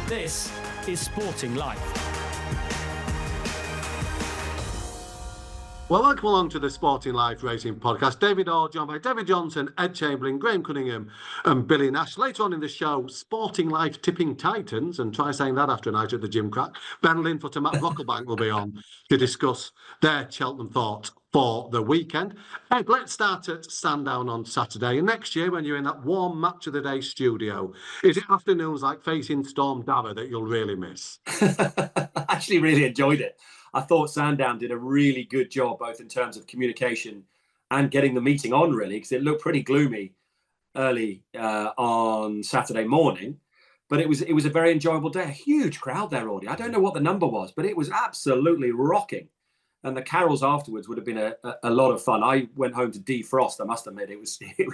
This is Sporting Life. Well, welcome along to the Sporting Life Racing Podcast. David Orr, joined by David Johnson, Ed Chamberlain, Graham Cunningham and Billy Nash. Later on in the show, Sporting Life Tipping Titans, and try saying that after a night at the gym crack. Ben Linfoot and Matt Brocklebank will be on to discuss their Cheltenham thoughts for the weekend. Ed, let's start at Sandown on Saturday. And next year, when you're in that warm match of the day studio, is it afternoons like facing Storm Dava that you'll really miss? I actually really enjoyed it. I thought Sandown did a really good job, both in terms of communication and getting the meeting on, really, because it looked pretty gloomy early on Saturday morning. But it was a very enjoyable day. A huge crowd there, Audie. I don't know what the number was, but it was absolutely rocking. And the carols afterwards would have been a lot of fun. I went home to defrost, I must admit. It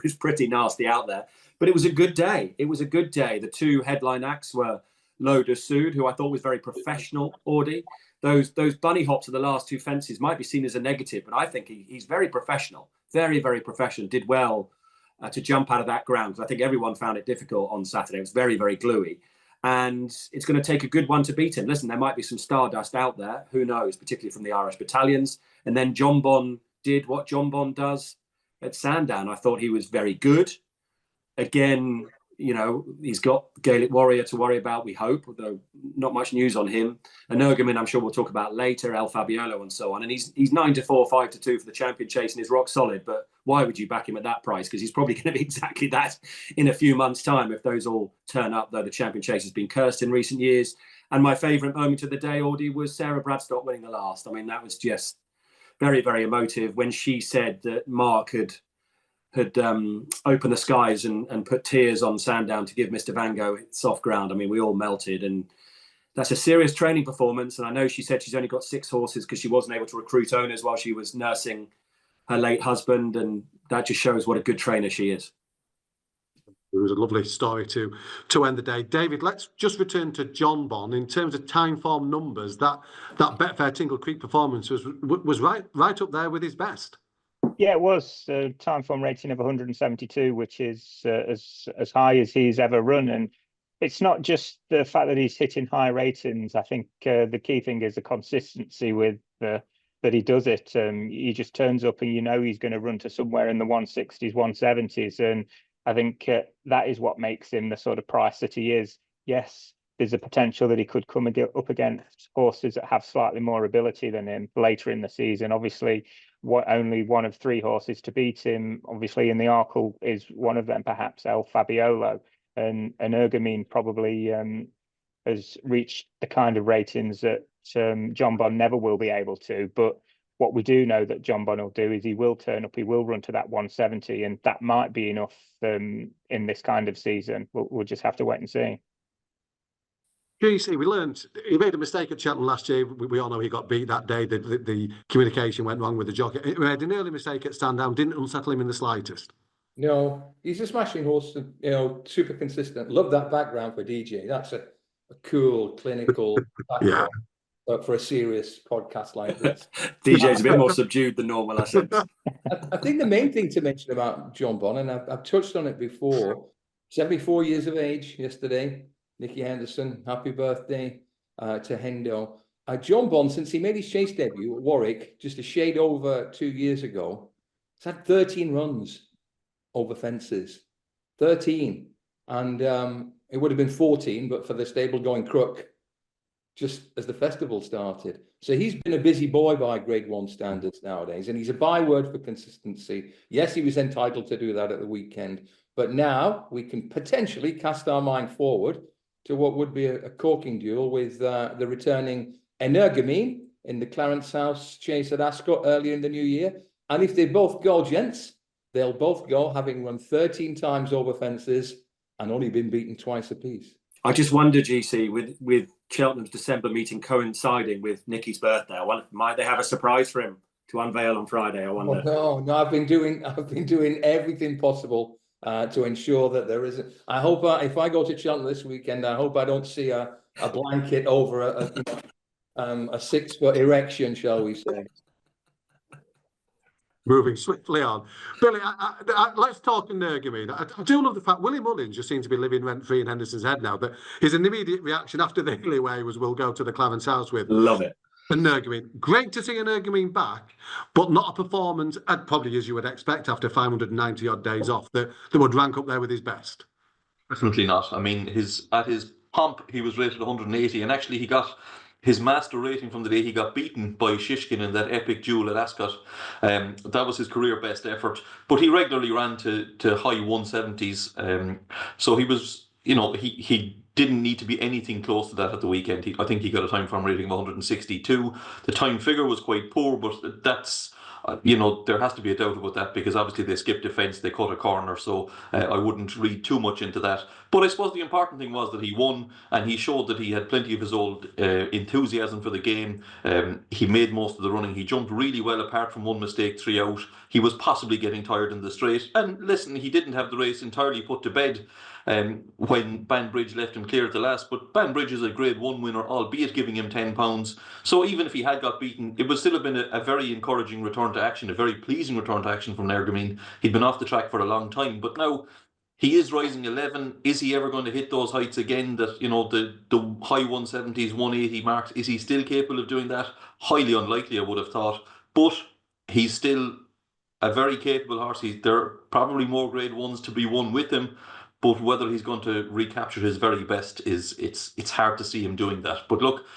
was pretty nasty out there. But it was a good day. It was a good day. The two headline acts were Loda Sood, who I thought was very professional, Audie. Those bunny hops of the last two fences might be seen as a negative, but I think he's very professional, very, very professional. Did well to jump out of that ground, because I think everyone found it difficult on Saturday. It was very, very gluey. And it's going to take a good one to beat him. Listen, there might be some stardust out there. Who knows, particularly from the Irish battalions. And then John Bon did what John Bon does at Sandown. I thought he was very good. Again, you know, he's got Gaelic Warrior to worry about, we hope, although not much news on him. Energumen, I'm sure we'll talk about later, El Fabiolo and so on. And he's 9-4, 5-2 for the champion chase and is rock solid. But why would you back him at that price? Because he's probably going to be exactly that in a few months' time if those all turn up, though the champion chase has been cursed in recent years. And my favourite moment of the day, Audie, was Sarah Bradstock winning the last. I mean, that was just very, very emotive when she said that Mark had opened the skies and put tears on Sandown to give Mr. Van Gogh soft ground. I mean, we all melted, and that's a serious training performance. And I know she said she's only got 6 horses because she wasn't able to recruit owners while she was nursing her late husband, and that just shows what a good trainer she is. It was a lovely story to end the day. David, let's just return to John Bon. In terms of time form numbers, that Betfair Tingle Creek performance was right up there with his best. Yeah, it was a time form rating of 172, which is as high as he's ever run. And it's not just the fact that he's hitting high ratings. I think the key thing is the consistency with that he does it. He just turns up and you know he's going to run to somewhere in the 160s, 170s. And I think that is what makes him the sort of price that he is. Yes, there's a potential that he could come up against horses that have slightly more ability than him later in the season. Obviously, only one of 3 horses to beat him, obviously, in the Arkle is one of them, perhaps El Fabiolo. And Energumen probably has reached the kind of ratings that John Bon never will be able to. But what we do know that John Bon will do is he will turn up, he will run to that 170, and that might be enough in this kind of season. We'll just have to wait and see. GC, we learned he made a mistake at Cheltenham last year. We all know he got beat that day. The communication went wrong with the jockey. He made an early mistake at Sandown, didn't unsettle him in the slightest. No, he's a smashing horse, you know, super consistent. Love that background for DJ. That's a cool, clinical background for a serious podcast like this. DJ's a bit more subdued than normal, I think. I think the main thing to mention about John Bon, and I've touched on it before, 74 years of age yesterday. Nicky Henderson, happy birthday to Hendo. John Bon, since he made his chase debut at Warwick just a shade over 2 years ago, has had 13 runs over fences. 13. And it would have been 14, but for the stable going crook, just as the festival started. So he's been a busy boy by Grade 1 standards nowadays, and he's a byword for consistency. Yes, he was entitled to do that at the weekend, but now we can potentially cast our mind forward to what would be a corking duel with the returning Energumen in the Clarence House chase at Ascot earlier in the new year. And if they both go, gents, they'll both go having run 13 times over fences and only been beaten twice apiece. I just wonder, GC, with Cheltenham's December meeting coinciding with Nicky's birthday, I wonder, might they have a surprise for him to unveil on Friday? I wonder. Oh, no, I've been doing everything possible to ensure that there isn't. I hope if I go to Cheltenham this weekend, I hope I don't see a blanket over a 6-foot erection, shall we say? Moving swiftly on. Billy, let's talk Energumene. I do love the fact Willie Mullins just seems to be living rent-free in Henderson's head now. That his immediate reaction after the Hilly way was, we'll go to the Clarence House with Love it. Energumene. Great to see Energumene back, but not a performance, probably as you would expect after 590 odd days off, that would rank up there with his best. Definitely not. I mean, at his pomp, he was rated 180, and actually he got his master rating from the day he got beaten by Shishkin in that epic duel at Ascot. That was his career best effort, but he regularly ran to high 170s. So he was, he didn't need to be anything close to that at the weekend. I think he got a time form rating of 162. The time figure was quite poor, but that's, there has to be a doubt about that because obviously they skipped defence, they cut a corner, so I wouldn't read too much into that. But I suppose the important thing was that he won and he showed that he had plenty of his old enthusiasm for the game. He made most of the running. He jumped really well apart from one mistake 3 out. He was possibly getting tired in the straight. And listen, he didn't have the race entirely put to bed when Banbridge left him clear at the last, but Banbridge is a Grade 1 winner, albeit giving him £10. So even if he had got beaten, it would still have been a very encouraging return to action, a very pleasing return to action from Energumene. He'd been off the track for a long time, but now he is rising 11. Is he ever going to hit those heights again, that, the high 170s, 180 marks? Is he still capable of doing that? Highly unlikely, I would have thought. But he's still a very capable horse. There are probably more Grade 1s to be won with him. But whether he's going to recapture his very best it's hard to see him doing that. But look,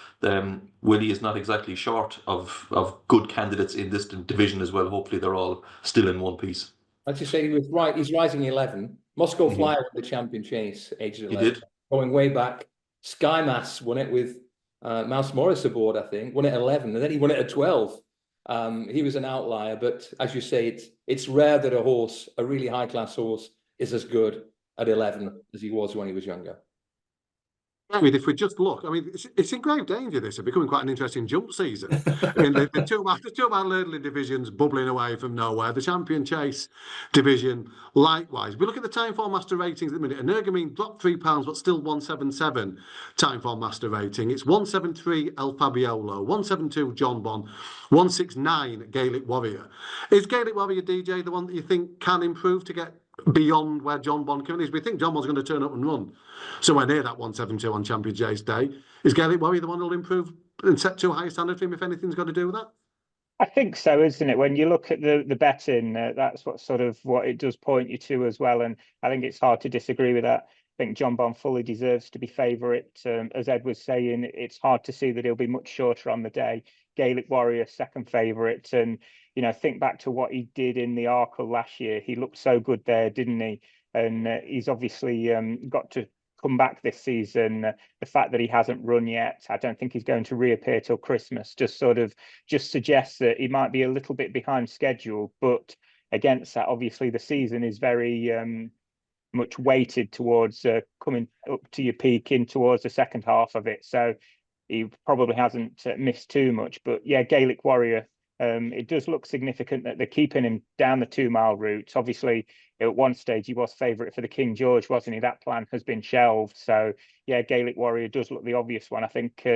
Willie is not exactly short of good candidates in this division as well. Hopefully they're all still in one piece. As you say, he was right. He's rising 11. Moscow Flyer won the champion chase, aged 11. He did. Going way back. Sky Mass won it with Mouse Morris aboard, I think. Won it at 11, and then he won it at 12. He was an outlier, but as you say, it's rare that a really high-class horse, is as good at 11 as he was when he was younger. David, if we just look, I mean, it's in grave danger, this, of becoming quite an interesting jump season. I mean, the two of our ladling divisions bubbling away from nowhere. The Champion Chase division, likewise. We look at the Time Form Master ratings at the minute. Energumene dropped £3, but still 177 Time Form Master rating. It's 173 El Fabiolo, 172 John Bon, 169 Gaelic Warrior. Is Gaelic Warrior, DJ, the one that you think can improve to get beyond where John Bon is? We think John Bon's going to turn up and run somewhere near that 172 on Champion Chase Day. Is Gaelic Warrior the one who'll improve and set too high a standard for him if anything's got to do with that? I think so, isn't it? When you look at the betting, that's what it does point you to as well. And I think it's hard to disagree with that. I think John Bon fully deserves to be favourite. As Ed was saying, it's hard to see that he'll be much shorter on the day. Gaelic Warrior, second favourite. And, think back to what he did in the Arkle last year. He looked so good there, didn't he? And he's obviously got to come back this season. The fact that he hasn't run yet, I don't think he's going to reappear till Christmas, just suggests that he might be a little bit behind schedule. But against that, obviously, the season is very much weighted towards coming up to your peak in towards the second half of it. So he probably hasn't missed too much. But yeah, Gaelic Warrior, it does look significant that they're keeping him down the 2 mile route. Obviously, at one stage he was favourite for the King George, wasn't he? That plan has been shelved. So yeah, Gaelic Warrior does look the obvious one. I think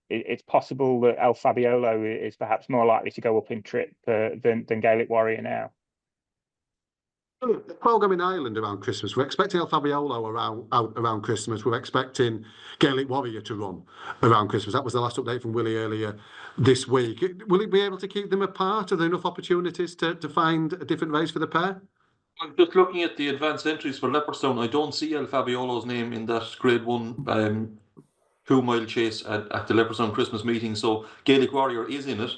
it's possible that El Fabiolo is perhaps more likely to go up in trip than Gaelic Warrior now. Programme in Ireland around Christmas. We're expecting El Fabiolo around Christmas. We're expecting Gaelic Warrior to run around Christmas. That was the last update from Willie earlier this week. Will he be able to keep them apart? Are there enough opportunities to find a different race for the pair? I'm just looking at the advanced entries for Leopardstown. I don't see El Fabiolo's name in that Grade 1 2 mile chase at the Leopardstown Christmas meeting. So Gaelic Warrior is in it.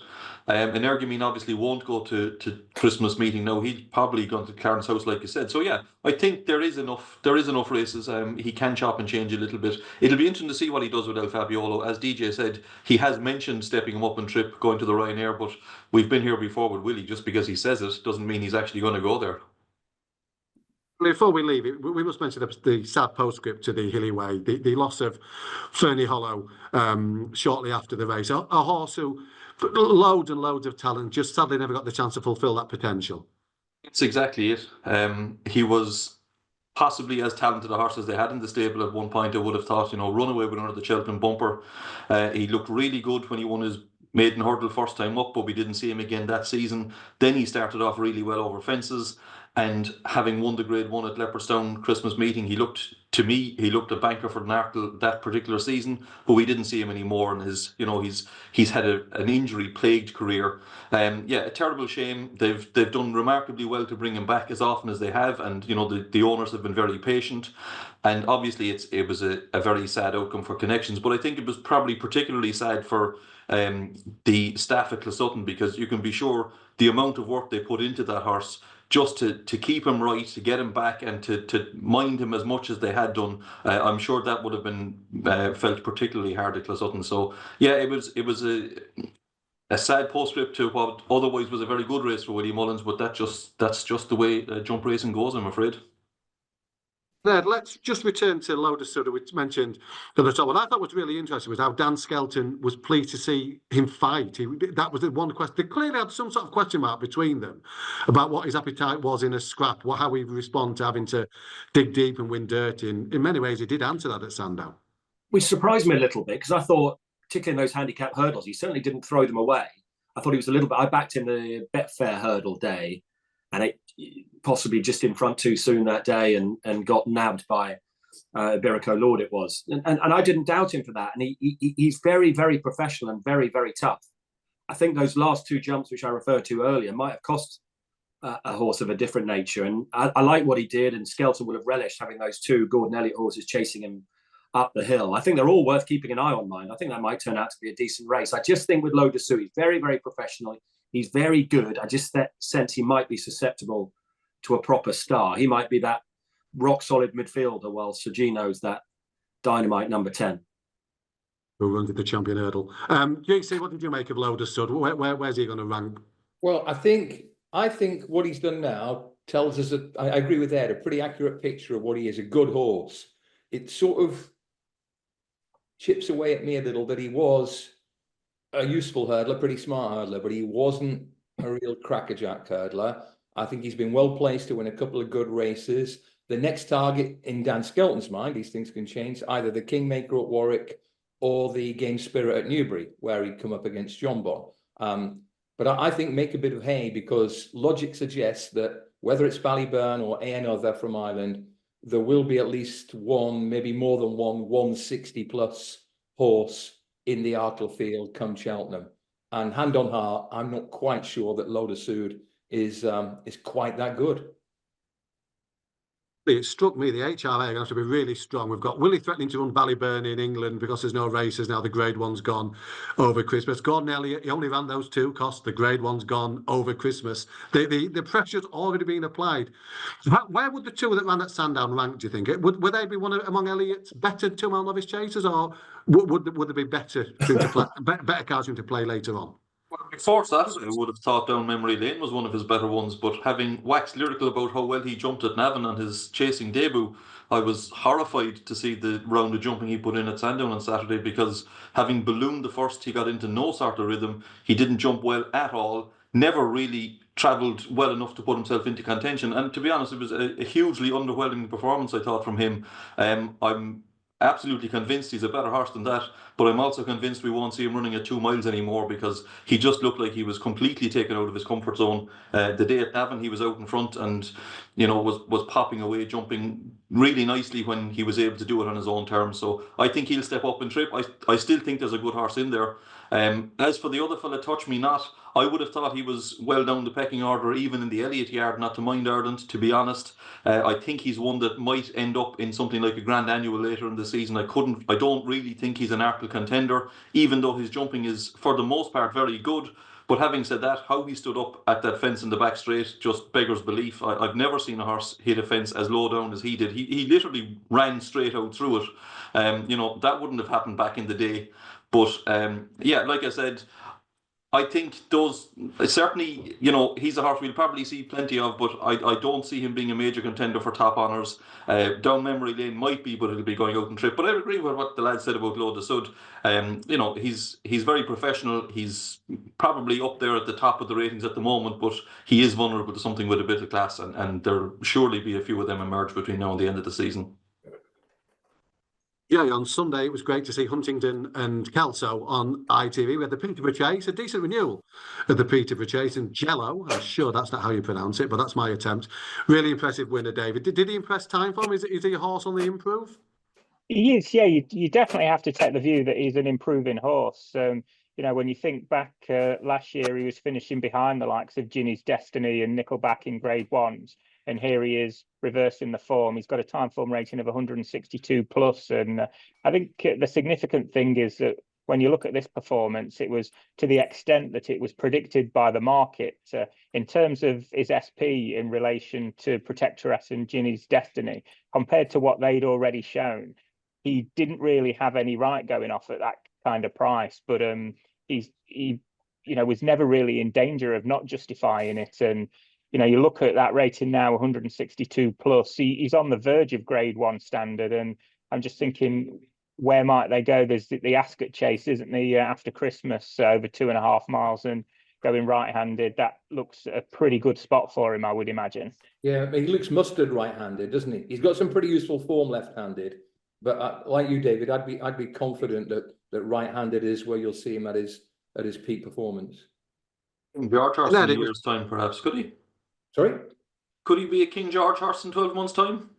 Energumene obviously won't go to Christmas meeting now. He's probably gone to Clarence House, like you said. So yeah, I think there is enough races. He can chop and change a little bit. It'll be interesting to see what he does with El Fabiolo. As DJ said, he has mentioned stepping him up on trip, going to the Ryanair, but we've been here before with Willie. Just because he says it doesn't mean he's actually going to go there. Before we leave it, we must mention the sad postscript to the Hilly Way, the loss of Ferny Hollow shortly after the race. A horse who, loads and loads of talent, just sadly never got the chance to fulfil that potential. That's exactly it. He was possibly as talented a horse as they had in the stable at one point. I would have thought, run away with another Cheltenham bumper. He looked really good when he won his maiden hurdle first time up, but we didn't see him again that season. Then he started off really well over fences, and having won the Grade 1 at Leopardstown Christmas meeting, he looked a banker for Nartle that particular season, but we didn't see him anymore. And he's had an injury plagued career. A terrible shame. They've done remarkably well to bring him back as often as they have, and the owners have been very patient. And obviously it was a very sad outcome for Connections, but I think it was probably particularly sad for the staff at Closutton, because you can be sure the amount of work they put into that horse just to keep him right, to get him back, and to mind him as much as they had done. I'm sure that would have been felt particularly hard at Closutton. So yeah, it was a sad postscript to what otherwise was a very good race for Willie Mullins, but that's just the way jump racing goes, I'm afraid. Ned, let's just return to Loader Sudder, which mentioned at the top. What I thought was really interesting was how Dan Skelton was pleased to see him fight. That was the one question. They clearly had some sort of question mark between them about what his appetite was in a scrap, how he would respond to having to dig deep and win dirt. In many ways, he did answer that at Sandown. Which surprised me a little bit, because I thought, particularly in those handicap hurdles, he certainly didn't throw them away. I thought he was a little bit. I backed him the Betfair hurdle day, and it possibly just in front too soon that day, and got nabbed by Iberico Lord, it was. And I didn't doubt him for that. And he's very, very professional and very, very tough. I think those last two jumps, which I referred to earlier, might have cost a horse of a different nature. And I like what he did, and Skelton would have relished having those two Gordon Elliott horses chasing him up the hill. I think they're all worth keeping an eye on, mine. I think that might turn out to be a decent race. I just think with Lo Dessous, he's very, very professional. He's very good. I just sense he might be susceptible to a proper star. He might be that rock-solid midfielder, while Sergino's that dynamite number 10. Who runs at the champion hurdle. JC, what did you make of Lo Dessous? Where's he going to rank? Well, I think what he's done now tells us, I agree with Ed, a pretty accurate picture of what he is, a good horse. It sort of chips away at me a little that he was a useful hurdler, pretty smart hurdler, but he wasn't a real crackerjack hurdler. I think he's been well placed to win a couple of good races. The next target in Dan Skelton's mind, these things can change, either the Kingmaker at Warwick or the Game Spirit at Newbury, where he'd come up against John Bon. But I think make a bit of hay, because logic suggests that whether it's Ballyburn or another from Ireland, there will be at least one, maybe more than one 160-plus horse in the Arkle field come Cheltenham. And hand on heart, I'm not quite sure that Lo Dessous is quite that good. It struck me the HRA are going to have to be really strong. We've got Willie threatening to run Ballyburn in England because there's no races now. The Grade 1's gone over Christmas. Gordon Elliott, he only ran those two costs. The Grade 1's gone over Christmas. The pressure's already been applied. Where would the two that ran at Sandown rank, do you think? Would they be among Elliott's better 2 mile novice chasers, or would there be better cards to play later on? Before that, I would have thought Down Memory Lane was one of his better ones, but having waxed lyrical about how well he jumped at Navan on his chasing debut, I was horrified to see the round of jumping he put in at Sandown on Saturday, because having ballooned the first, he got into no sort of rhythm. He didn't jump well at all, never really travelled well enough to put himself into contention. And to be honest, it was a hugely underwhelming performance, I thought, from him. I'm absolutely convinced he's a better horse than that, but I'm also convinced we won't see him running at 2 miles anymore, because he just looked like he was completely taken out of his comfort zone. The day at Navan, he was out in front and was popping away, jumping really nicely when he was able to do it on his own terms. So I think he'll step up and trip. I still think there's a good horse in there. As for the other fella, Touch Me Not, I would have thought he was well down the pecking order, even in the Elliott yard, not to mind Ireland, to be honest. I think he's one that might end up in something like a Grand Annual later in the season. I don't really think he's an Arkle contender, even though his jumping is, for the most part, very good. But having said that, how he stood up at that fence in the back straight just beggars belief. I've never seen a horse hit a fence as low down as he did. He literally ran straight out through it. That wouldn't have happened back in the day. But like I said, I think those, certainly, he's a horse we'll probably see plenty of, but I don't see him being a major contender for top honours. Down Memory Lane might be, but it'll be going out and trip. But I agree with what the lad said about Lo Dessous. He's very professional. He's probably up there at the top of the ratings at the moment, but he is vulnerable to something with a bit of class, and there'll surely be a few of them emerge between now and the end of the season. Yeah, on Sunday it was great to see Huntington and Kelso on ITV. We had the Peterfor Chase, a decent renewal of the Peterfor Chase, and Jello. I'm sure that's not how you pronounce it, but that's my attempt. Really impressive winner, David. Did he impress Timeform? Is he a horse on the improve? He is, yeah. You definitely have to take the view that he's an improving horse. When you think back last year, he was finishing behind the likes of Ginny's Destiny and Nickelback in Grade Ones, and here he is reversing the form. He's got a Timeform rating of 162 plus, and I think the significant thing is that when you look at this performance, it was to the extent that it was predicted by the market in terms of his SP in relation to Protectoress and Ginny's Destiny, compared to what they'd already shown. He didn't really have any right going off at that kind of price, but he was never really in danger of not justifying it. And you look at that rating now, 162 plus. He's on the verge of Grade 1 standard, and I'm just thinking, where might they go? There's the Ascot Chase, isn't there, after Christmas, over 2.5 miles, and going right-handed. That looks a pretty good spot for him, I would imagine. Yeah, he looks mustard right-handed, doesn't he? He's got some pretty useful form left-handed. But like you, David, I'd be confident that right-handed is where you'll see him at his peak performance. George horse in a year's time, perhaps, could he? Sorry? Could he be a King George horse in 12 months' time?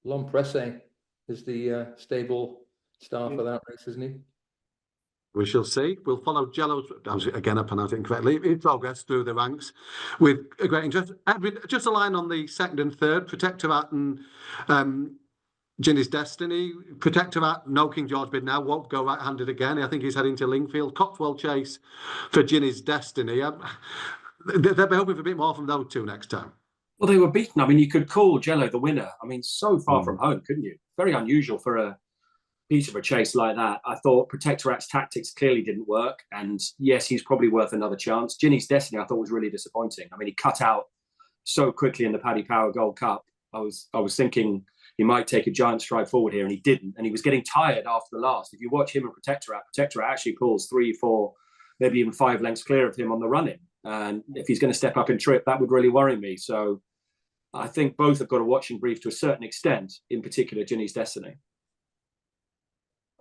Lon Presse is the stable star for that race, isn't he? We shall see. We'll follow Jello's, again, I pronounced it incorrectly, in progress through the ranks with a great interest. Edwin, just a line on the second and third, Protectorat and Ginny's Destiny. Protectorat, no King George bid now, won't go right-handed again. I think he's heading to Lingfield. Cotswold Chase for Ginny's Destiny. They'll be hoping for a bit more from those two next time. Well, they were beaten. I mean, you could call Jello the winner. I mean, so far from home, couldn't you? Very unusual for a Peterfor Chase like that. I thought Protectorat's tactics clearly didn't work, and yes, he's probably worth another chance. Ginny's Destiny, I thought, was really disappointing. I mean, he cut out so quickly in the Paddy Power Gold Cup. I was thinking he might take a giant stride forward here, and he didn't. And he was getting tired after the last. If you watch him and Protectorat actually pulls 3, 4, maybe even 5 lengths clear of him on the run-in. And if he's going to step up in trip, that would really worry me. So I think both have got a watching brief to a certain extent, in particular Ginny's Destiny.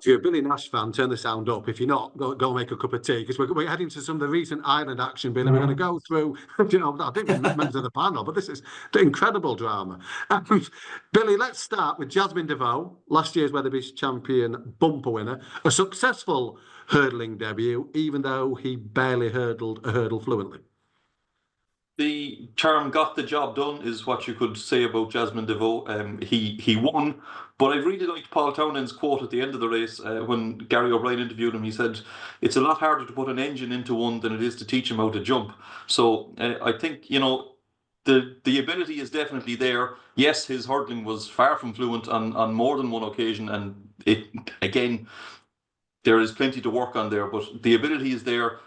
If you're a Billy Nash fan, turn the sound up. If you're not, go make a cup of tea, because we're heading to some of the recent Ireland action, Billy. We're going to go through, I think we're members of the panel, but this is the incredible drama. Billy, let's start with Jasmine DeVoe, last year's Weatherby's champion bumper winner, a successful hurdling debut, even though he barely hurdled a hurdle fluently. The term "got the job done" is what you could say about Jasmine DeVoe. He won, but I really liked Paul Townend's quote at the end of the race when Gary O'Brien interviewed him. He said, "It's a lot harder to put an engine into one than it is to teach him how to jump." So I think, the ability is definitely there. Yes, his hurdling was far from fluent on more than one occasion, and there is plenty to work on there, but the ability is there.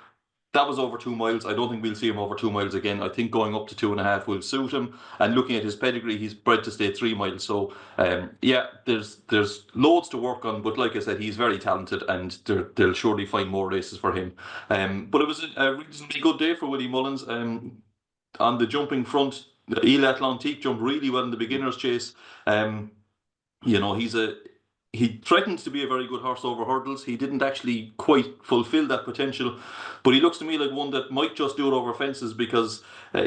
That was over 2 miles. I don't think we'll see him over 2 miles again. I think going up to 2.5 will suit him. And looking at his pedigree, he's bred to stay 3 miles. So, there's loads to work on. But like I said, he's very talented, and they'll surely find more races for him. But it was a reasonably good day for Willie Mullins. On the jumping front, Ile Atlantique jumped really well in the beginner's chase. He threatens to be a very good horse over hurdles. He didn't actually quite fulfill that potential, but he looks to me like one that might just do it over fences, because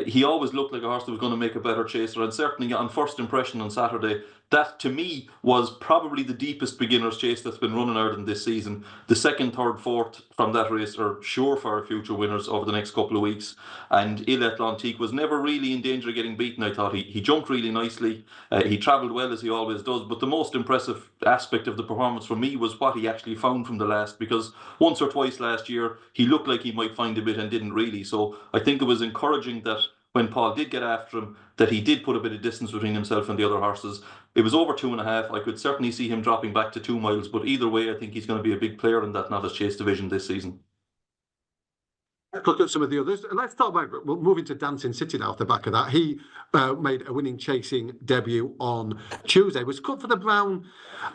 he always looked like a horse that was going to make a better chaser. And certainly on first impression on Saturday, that to me was probably the deepest beginner's chase that's been run in Ireland this season. The second, third, fourth from that race are sure for future winners over the next couple of weeks. And Ile Atlantique was never really in danger of getting beaten. I thought he jumped really nicely. He travelled well, as he always does. But the most impressive aspect of the performance for me was what he actually found from the last, because once or twice last year he looked like he might find a bit and didn't really. So I think it was encouraging that when Paul did get after him, that he did put a bit of distance between himself and the other horses. It was over 2.5. I could certainly see him dropping back to 2 miles, but either way, I think he's going to be a big player in that novice chase division this season. Let's look at some of the others. Let's talk about, we'll move into Dancing City now off the back of that. He made a winning chasing debut on Tuesday. Was cut for the Brown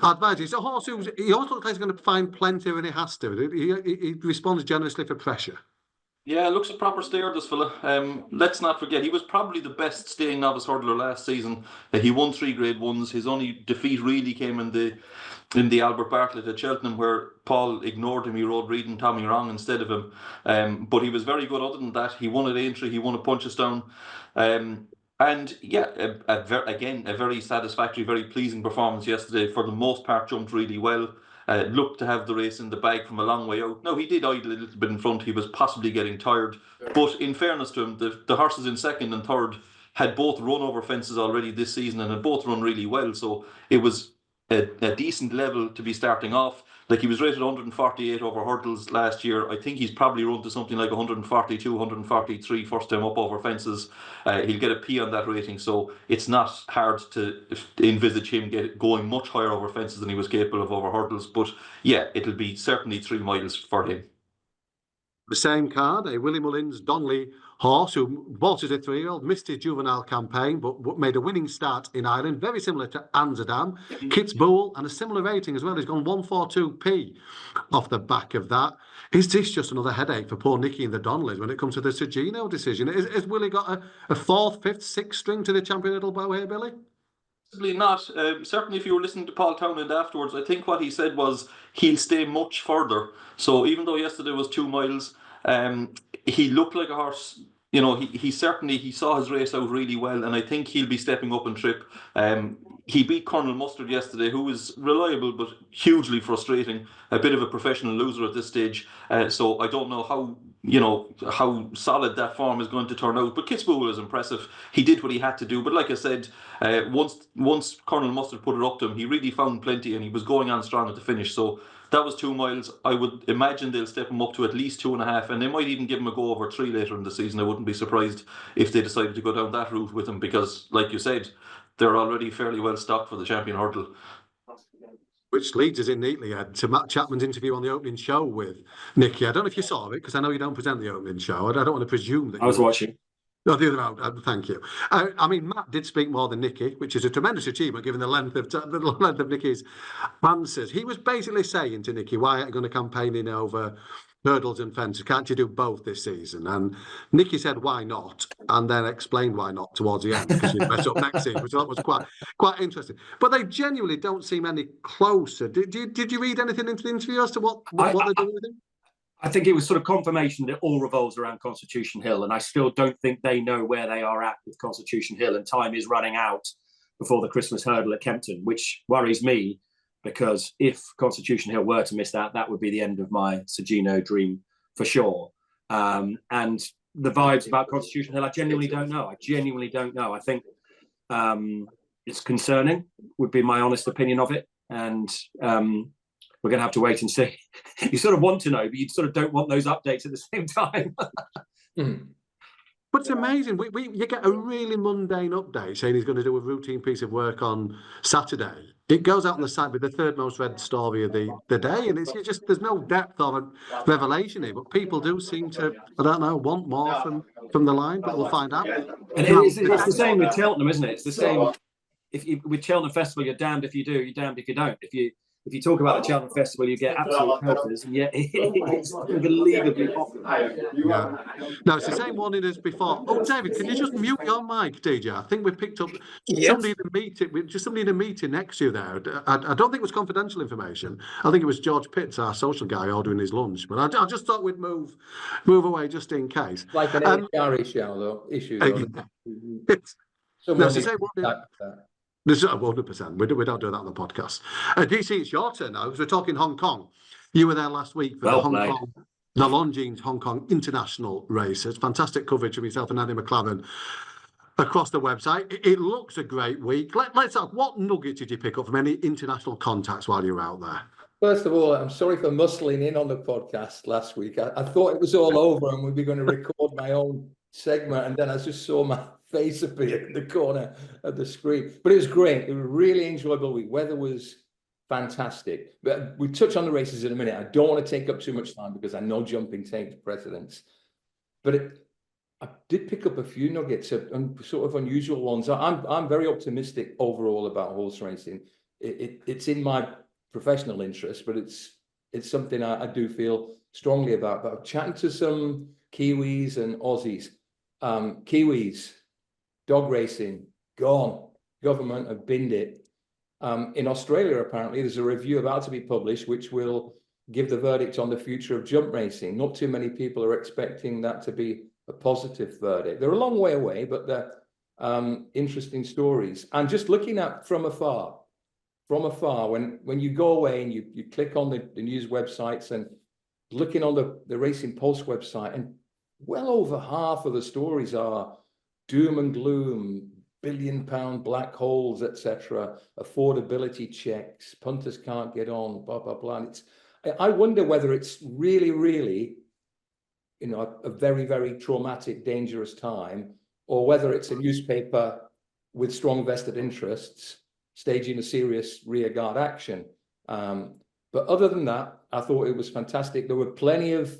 Advisor. He's a horse he also looks like he's going to find plenty when he has to. He responds generously for pressure. Yeah, looks a proper stayer, this fella. Let's not forget, he was probably the best staying novice hurdler last season. He won 3 Grade 1s. His only defeat really came in the Albert Bartlett at Cheltenham, where Paul ignored him. He rode Reed and Tommy Wrong instead of him. But he was very good other than that. He won at Aintree, he won at Punchestown. And yeah, again, a very satisfactory, very pleasing performance yesterday. For the most part, jumped really well. Looked to have the race in the bag from a long way out. Now, he did idle a little bit in front. He was possibly getting tired. But in fairness to him, the horses in second and third had both run over fences already this season and had both run really well. So it was a decent level to be starting off. Like, he was rated 148 over hurdles last year. I think he's probably run to something like 142, 143 first time up over fences. He'll get a P on that rating, so it's not hard to envisage him going much higher over fences than he was capable of over hurdles. But yeah, it'll be certainly 3 miles for him. The same card, a Willie Mullins Donnelly horse who bought as a 3-year-old, missed his juvenile campaign, but made a winning start in Ireland, very similar to Amsterdam. Kit's Bowl, and a similar rating as well. He's gone 142p off the back of that. Is this just another headache for poor Nicky and the Donnellys when it comes to the Sergino decision? Has Willie got a 4th, 5th, 6th string to the champion little bow here, Billy? Possibly not. Certainly, if you were listening to Paul Townend afterwards, I think what he said was he'll stay much further. So even though yesterday was 2 miles, he looked like a horse. You know, he saw his race out really well, and I think he'll be stepping up and trip. He beat Colonel Mustard yesterday, who was reliable but hugely frustrating. A bit of a professional loser at this stage. So I don't know how solid that form is going to turn out. But Kitzbühel is impressive. He did what he had to do. But like I said, once Colonel Mustard put it up to him, he really found plenty, and he was going on strong at the finish. So that was 2 miles. I would imagine they'll step him up to at least 2.5, and they might even give him a go over 3 later in the season. I wouldn't be surprised if they decided to go down that route with him, because, like you said, they're already fairly well stocked for the champion hurdle. Which leads us in neatly, Ed, to Matt Chapman's interview on the opening show with Nicky. I don't know if you saw it, because I know you don't present the opening show. I don't want to presume that I was watching. No, the other round. Thank you. I mean, Matt did speak more than Nicky, which is a tremendous achievement given the length of Nicky's answers. He was basically saying to Nicky, "Why aren't you going to campaign in over hurdles and fences? Can't you do both this season?" And Nicky said, "Why not?" and then explained why not towards the end, because he'd mess up next season, which I thought was quite interesting. But they genuinely don't seem any closer. Did you read anything into the interview as to what they're doing with him? I think it was sort of confirmation that it all revolves around Constitution Hill, and I still don't think they know where they are at with Constitution Hill, and time is running out before the Christmas hurdle at Kempton, which worries me, because if Constitution Hill were to miss that, that would be the end of my Sergino dream for sure. And the vibes about Constitution Hill, I genuinely don't know. I think it's concerning, would be my honest opinion of it. And we're going to have to wait and see. You sort of want to know, but you sort of don't want those updates at the same time. But it's amazing. You get a really mundane update saying he's going to do a routine piece of work on Saturday. It goes out on the site with the 3rd most read story of the day, and it's just there's no depth or revelation here. But people do seem to, I don't know, want more from the line. But we'll find out. And it's the same with Cheltenham, isn't it? It's the same. With Cheltenham Festival, you're damned if you do, you're damned if you don't. If you talk about the Cheltenham Festival, you get absolute purpose, and yet it's unbelievably popular. Yeah. No, it's the same warning as before. Oh, David, can you just mute your mic, DJ? I think we picked up somebody in the meeting next to you there. I don't think it was confidential information. I think it was George Pitts, our social guy, ordering his lunch. But I just thought we'd move away just in case. Like an HR issue, though. It's the same warning. 100%. We don't do that on the podcast. DC, it's your turn now, because we're talking Hong Kong. You were there last week for the Longines Hong Kong International Races. Fantastic coverage from yourself and Andy McLaren across the website. It looks a great week. Let's talk. What nugget did you pick up from any international contacts while you were out there? First of all, I'm sorry for muscling in on the podcast last week. I thought it was all over and we'd be going to record my own segment, and then I just saw my face appear in the corner of the screen. But it was great. It was a really enjoyable week. Weather was fantastic. But we touch on the races in a minute. I don't want to take up too much time because I know jumping takes precedence. But I did pick up a few nuggets of sort of unusual ones. I'm very optimistic overall about horse racing. It's in my professional interest, but it's something I do feel strongly about. But I'm chatting to some Kiwis and Aussies. Kiwis, dog racing, gone. Government have binned it. In Australia, apparently, there's a review about to be published, which will give the verdict on the future of jump racing. Not too many people are expecting that to be a positive verdict. They're a long way away, but they're interesting stories. And just looking at from afar, when you go away and you click on the news websites and looking on the Racing Pulse website, and well over half of the stories are doom and gloom, £1 billion black holes, etc., affordability checks, punters can't get on, blah, blah, blah. And I wonder whether it's really, you know, a very, very traumatic, dangerous time, or whether it's a newspaper with strong vested interests staging a serious rearguard action. But other than that, I thought it was fantastic. There were plenty of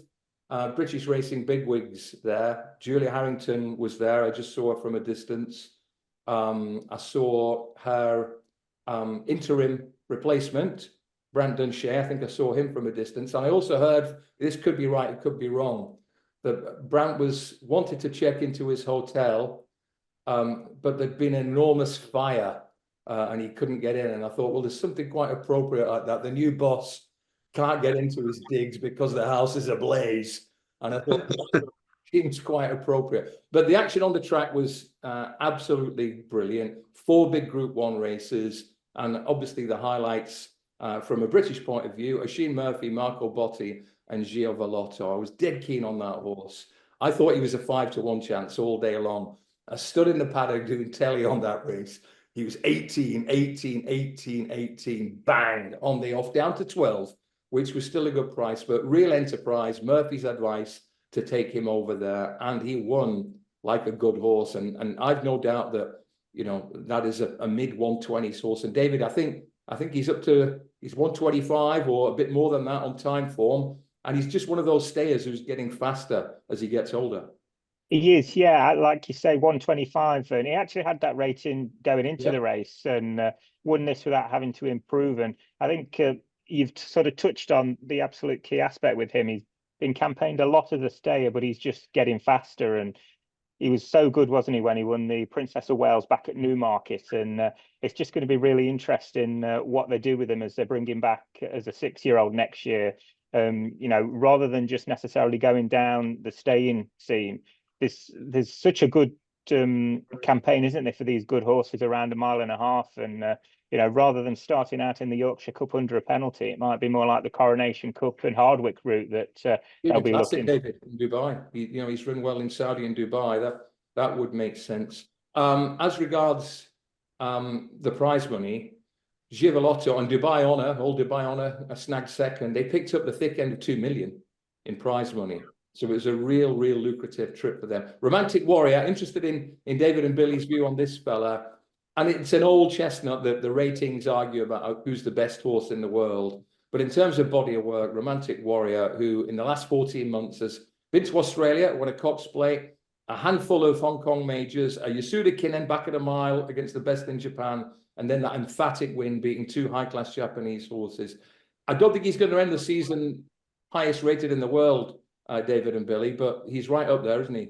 British racing bigwigs there. Julia Harrington was there. I just saw her from a distance. I saw her interim replacement, Brandon Shea. I think I saw him from a distance. And I also heard, this could be right, it could be wrong, that Brant wanted to check into his hotel, but there'd been an enormous fire and he couldn't get in. And I thought, well, there's something quite appropriate like that. The new boss can't get into his digs because the house is ablaze. And I thought, seems quite appropriate. But the action on the track was absolutely brilliant. 4 big Group 1 races, and obviously the highlights from a British point of view, Oisin Murphy, Marco Botti, and Gio Vallotto. I was dead keen on that horse. I thought he was a 5-to-1 chance all day long. I stood in the paddock doing telly on that race. He was 18, bang, on the off, down to 12, which was still a good price, but real enterprise, Murphy's advice to take him over there, and he won like a good horse. And I've no doubt that, you know, that is a mid-120s horse. And David, I think he's up to, he's 125 or a bit more than that on time form. And he's just one of those stayers who's getting faster as he gets older. He is, yeah, like you say, 125, and he actually had that rating going into the race and won this without having to improve. And I think you've sort of touched on the absolute key aspect with him. He's been campaigned a lot as a stayer, but he's just getting faster. And he was so good, wasn't he, when he won the Princess of Wales back at Newmarket? And it's just going to be really interesting what they do with him as they bring him back as a 6-year-old next year. You know, rather than just necessarily going down the staying scene, there's such a good campaign, isn't there, for these good horses around 1.5 miles. And you know, rather than starting out in the Yorkshire Cup under a penalty, it might be more like the Coronation Cup and Hardwick route that they'll be looking. David, in Dubai, you know, he's run well in Saudi and Dubai. That would make sense. As regards the prize money, Gio Vallotto and Dubai Honor, all Dubai Honor, a snagged second. They picked up the thick end of 2 million in prize money. So it was a real lucrative trip for them. Romantic Warrior, interested in David and Billy's view on this fella. And it's an old chestnut that the ratings argue about who's the best horse in the world. But in terms of body of work, Romantic Warrior, who in the last 14 months has been to Australia, won a Cox Plate, a handful of Hong Kong majors, a Yasuda Kinen back at a mile against the best in Japan, and then that emphatic win beating 2 high-class Japanese horses. I don't think he's going to end the season highest rated in the world, David and Billy, but he's right up there, isn't he?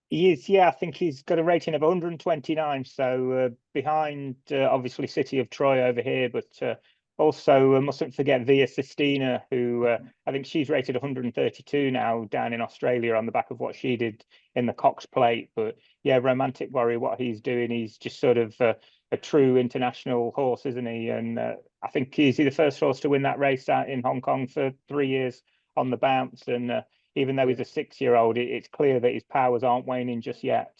He is, yeah. I think he's got a rating of 129, so behind obviously City of Troy over here, but also mustn't forget Via Sistina, who I think she's rated 132 now down in Australia on the back of what she did in the Cox Plate. But yeah, Romantic Warrior, what he's doing, he's just sort of a true international horse, isn't he? And I think he's the first horse to win that race out in Hong Kong for 3 years on the bounce. And even though he's a 6-year-old, it's clear that his powers aren't waning just yet.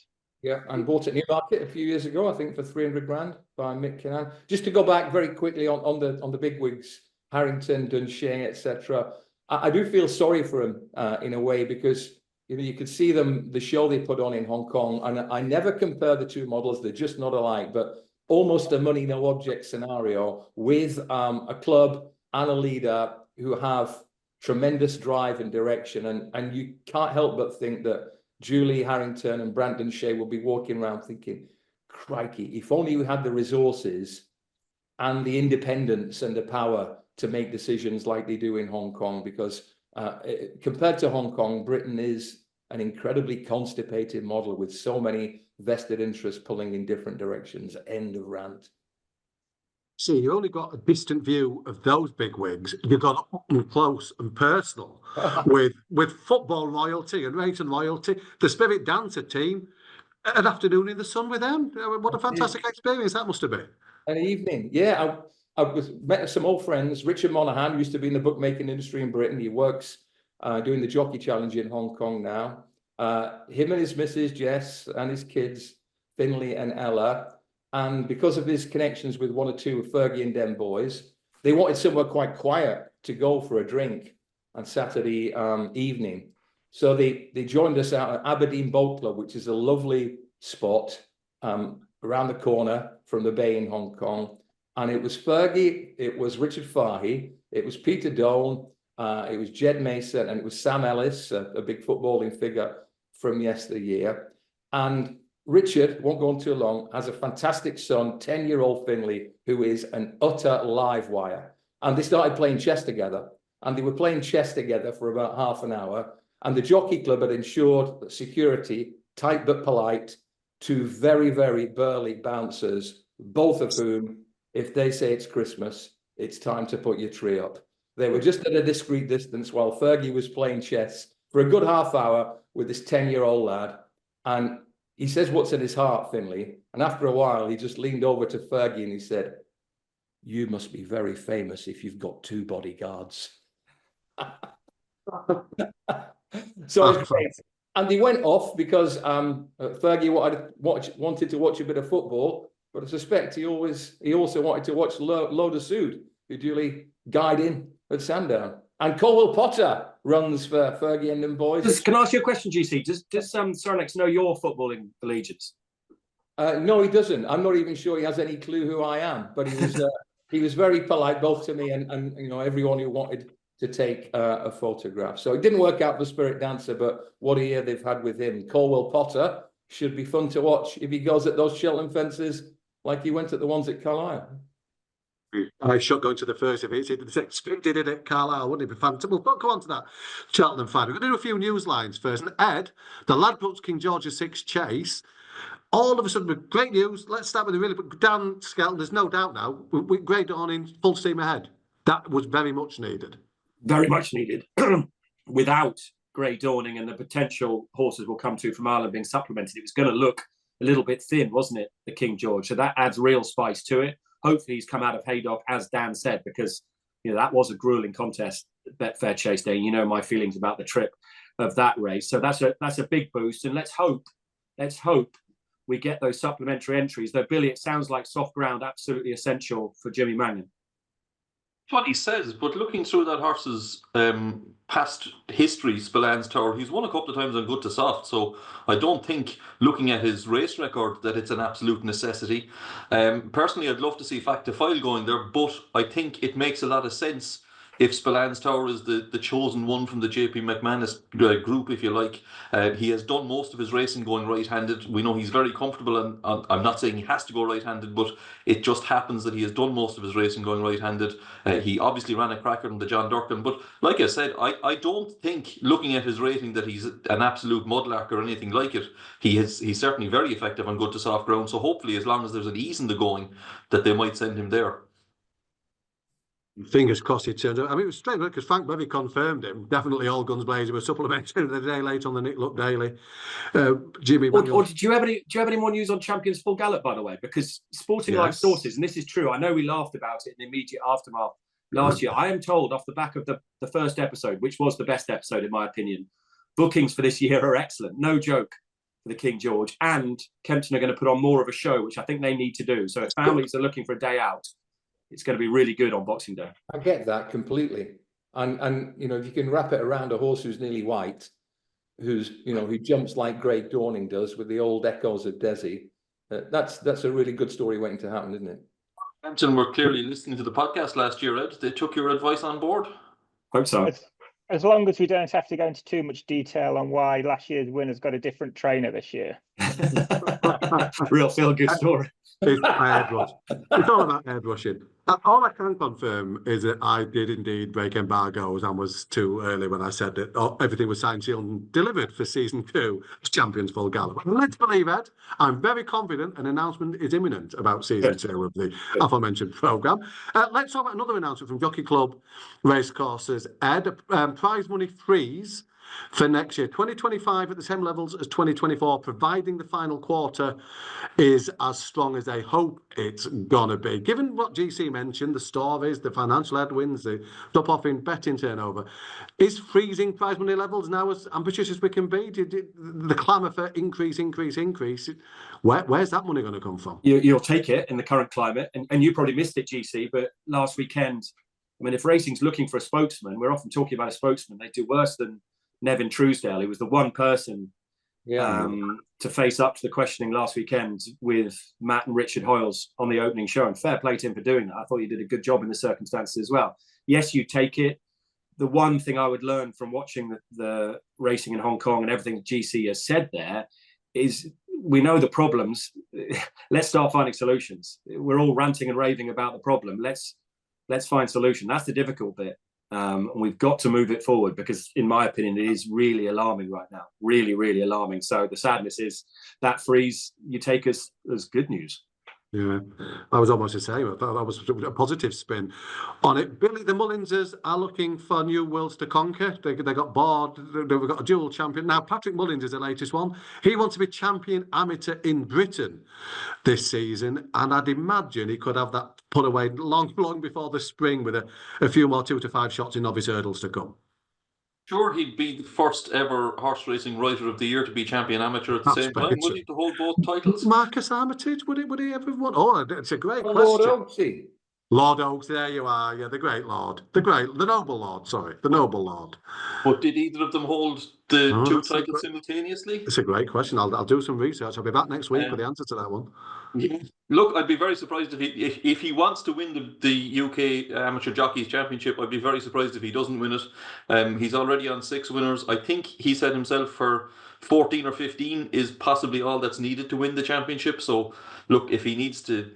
Yeah, and bought at Newmarket a few years ago, I think, for 300 grand by Mick Kinnan. Just to go back very quickly on the bigwigs, Harrington, Dunshea, etc. I do feel sorry for him in a way, because you know, you could see them, the show they put on in Hong Kong, and I never compare the two models, they're just not alike, but almost a money no object scenario with a club and a leader who have tremendous drive and direction, and you can't help but think that Julie Harrington and Brandon Shea will be walking around thinking, crikey, if only we had the resources and the independence and the power to make decisions like they do in Hong Kong, because Compared to Hong Kong, Britain is an incredibly constipated model with so many vested interests pulling in different directions. End of rant. See, you only got a distant view of those big wigs. You've got up and close and personal with football royalty and racing royalty. The Spirit Dancer team, an afternoon in the sun with them. What a fantastic experience that must have been. An evening, yeah. I met some old friends. Richard Monaghan, who used to be in the bookmaking industry in Britain. He works doing the Jockey Challenge in Hong Kong now. Him and his missus, Jess, and his kids, Finley and Ella. And because of his connections with one or two of Fergie and Den boys, they wanted somewhere quite quiet to go for a drink on Saturday evening. So they joined us out at Aberdeen Boat Club, which is a lovely spot around the corner from the bay in Hong Kong. And it was Fergie, it was Richard Fahey, it was Peter Done, it was Jed Mason, and it was Sam Ellis, a big footballing figure from yesteryear. And Richard, won't go on too long, has a fantastic son, 10-year-old Finley, who is an utter live wire. And they started playing chess together. And they were playing chess together for about half an hour. And the Jockey Club had ensured that security, tight but polite, to very, very burly bouncers, both of whom, if they say it's Christmas, it's time to put your tree up. They were just at a discreet distance while Fergie was playing chess for a good half hour with this 10-year-old lad. And he says what's in his heart, Finley. And after a while, he just leaned over to Fergie and he said, "You must be very famous if you've got 2 bodyguards." So it's great. And they went off because Fergie wanted to watch a bit of football, but I suspect he also wanted to watch Loda Sood, who duly guyed in at Sandown. And Colwell Potter runs for Fergie and them boys. Can I ask you a question, GC? Does Sorenex know your footballing allegiance? No, he doesn't. I'm not even sure he has any clue who I am. But he was very polite, both to me and you know, everyone who wanted to take a photograph. So it didn't work out for Spirit Dancer, but what a year they've had with him. Colwell Potter should be fun to watch if he goes at those Cheltenham fences like he went at the ones at Carlisle. I should go into the first if it's expected it at Carlisle, wouldn't it be fantastic? We'll go on to that Cheltenham fan. We're going to do a few news lines first. And Ed, the lad books King George VI chase. All of a sudden, great news. Let's start with the really Dan Skelton. There's no doubt now. With Grey Dawning full steam ahead. That was very much needed. Very much needed. Without Grey Dawning and the potential horses will come to from Ireland being supplemented, it was going to look a little bit thin, wasn't it, the King George? So that adds real spice to it. Hopefully he's come out of Haydock, as Dan said, because you know that was a grueling contest, Betfair Chase Day. You know my feelings about the trip of that race. So that's a big boost. And let's hope we get those supplementary entries. Though, Billy, it sounds like soft ground absolutely essential for Jimmy Mannion. What he says, but looking through that horse's past history, Spillane Tower, he's won a couple of times on good to soft, so I don't think, looking at his race record, that it's an absolute necessity. Personally, I'd love to see Fact to File going there, but I think it makes a lot of sense if Spillane Tower is the chosen one from the JP McManus group, if you like. He has done most of his racing going right-handed. We know he's very comfortable, and I'm not saying he has to go right-handed, but it just happens that he has done most of his racing going right-handed. He obviously ran a cracker in the John Durkin, but like I said, I don't think, looking at his rating, that he's an absolute mudlark or anything like it. He's certainly very effective on good to soft ground, so hopefully, as long as there's an ease in the going, that they might send him there. Fingers crossed he turns out. I mean, it was strange because Frank Bevy confirmed him. Definitely all guns blazing. Were supplemented the day late on the Nick Luck Daily. Jimmy. Or do you have any more news on Champions Full Gallop, by the way? Because Sporting Life sources, and this is true, I know we laughed about it in the immediate aftermath last year. I am told off the back of the first episode, which was the best episode in my opinion, bookings for this year are excellent. No joke for the King George. And Kempton are going to put on more of a show, which I think they need to do. So if families are looking for a day out, it's going to be really good on Boxing Day. I get that completely. And you know, if you can wrap it around a horse who's nearly white, who jumps like Grey Dawning does with the old echoes of Desi, that's a really good story waiting to happen, isn't it? Hampton were clearly listening to the podcast last year, Ed. They took your advice on board. Hope so. As long as we don't have to go into too much detail on why last year's winner's got a different trainer this year. Real feel-good story. It's all about airbrushing. All I can confirm is that I did indeed break embargoes and was too early when I said that everything was signed, sealed, and delivered for season 2 of Champions Full Gallop. Let's believe, Ed, I'm very confident an announcement is imminent about season 2 of the aforementioned programme. Let's talk about another announcement from Jockey Club Racecourses. Ed, prize money freeze for next year, 2025 at the same levels as 2024, providing the final quarter is as strong as they hope it's going to be. Given what GC mentioned, the stories, the financial headwinds, the drop-off in betting turnover, is freezing prize money levels now as ambitious as we can be? The clamour for increase, where's that money going to come from? You'll take it in the current climate, and you probably missed it, GC, but last weekend, I mean, if racing's looking for a spokesman, we're often talking about a spokesman, they do worse than Nevin Truesdale. He was the one person to face up to the questioning last weekend with Matt and Richard Hoyles on the opening show, and fair play to him for doing that. I thought he did a good job in the circumstances as well. Yes, you take it. The one thing I would learn from watching the racing in Hong Kong and everything that GC has said there is we know the problems. Let's start finding solutions. We're all ranting and raving about the problem. Let's find solution. That's the difficult bit. And we've got to move it forward because, in my opinion, it is really alarming right now. Really, really alarming. So the sadness is that freeze you take as good news. Yeah, I was almost the same. I thought that was a positive spin on it. Billy, the Mullinsers are looking for new worlds to conquer. They got bored. They've got a dual champion. Now, Patrick Mullins is the latest one. He wants to be champion amateur in Britain this season, and I'd imagine he could have that put away long before the spring with a few more 2 to 5 shots in novice hurdles to come. Sure, he'd be the first ever horse racing writer of the year to be champion amateur at the same time, would he, to hold both titles? Marcus Armitage, would he ever have won? Oh, it's a great question. Lord Oaksy. Lord Oaks, there you are. Yeah, the great Lord. The noble Lord, sorry. The noble Lord. But did either of them hold the 2 titles simultaneously? It's a great question. I'll do some research. I'll be back next week with the answer to that one. Yeah. Look, I'd be very surprised if he wants to win the UK Amateur Jockeys Championship. I'd be very surprised if he doesn't win it. He's already on 6 winners. I think he said himself for 14 or 15 is possibly all that's needed to win the championship. So, look, if he needs to,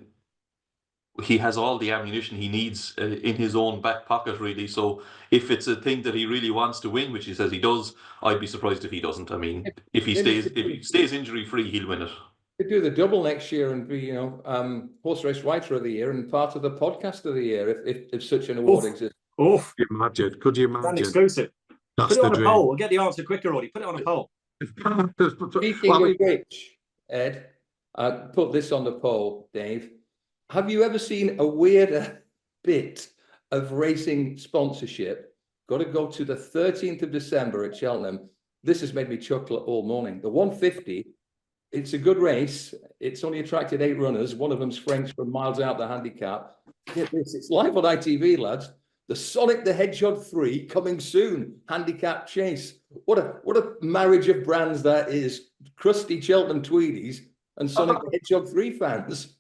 he has all the ammunition he needs in his own back pocket, really. So if it's a thing that he really wants to win, which he says he does, I'd be surprised if he doesn't. I mean, if he stays injury free, he'll win it. Could do the double next year and be, horse race writer of the year and part of the podcast of the year if such an award exists. Could you imagine? That's exclusive. That's put it on dream. A poll. We'll get the answer quicker, Audie. Put it on a poll. Speaking of which, Ed, put this on the poll, Dave. Have you ever seen a weirder bit of racing sponsorship? Got to go to the 13th of December at Cheltenham. This has made me chuckle all morning. The 150. It's a good race. It's only attracted 8 runners. One of them's French from miles out the handicap. Get this, it's live on ITV, lads. The Sonic the Hedgehog 3 coming soon. Handicap chase. What a marriage of brands that is. Crusty Cheltenham Tweedies and Sonic the Hedgehog 3 fans.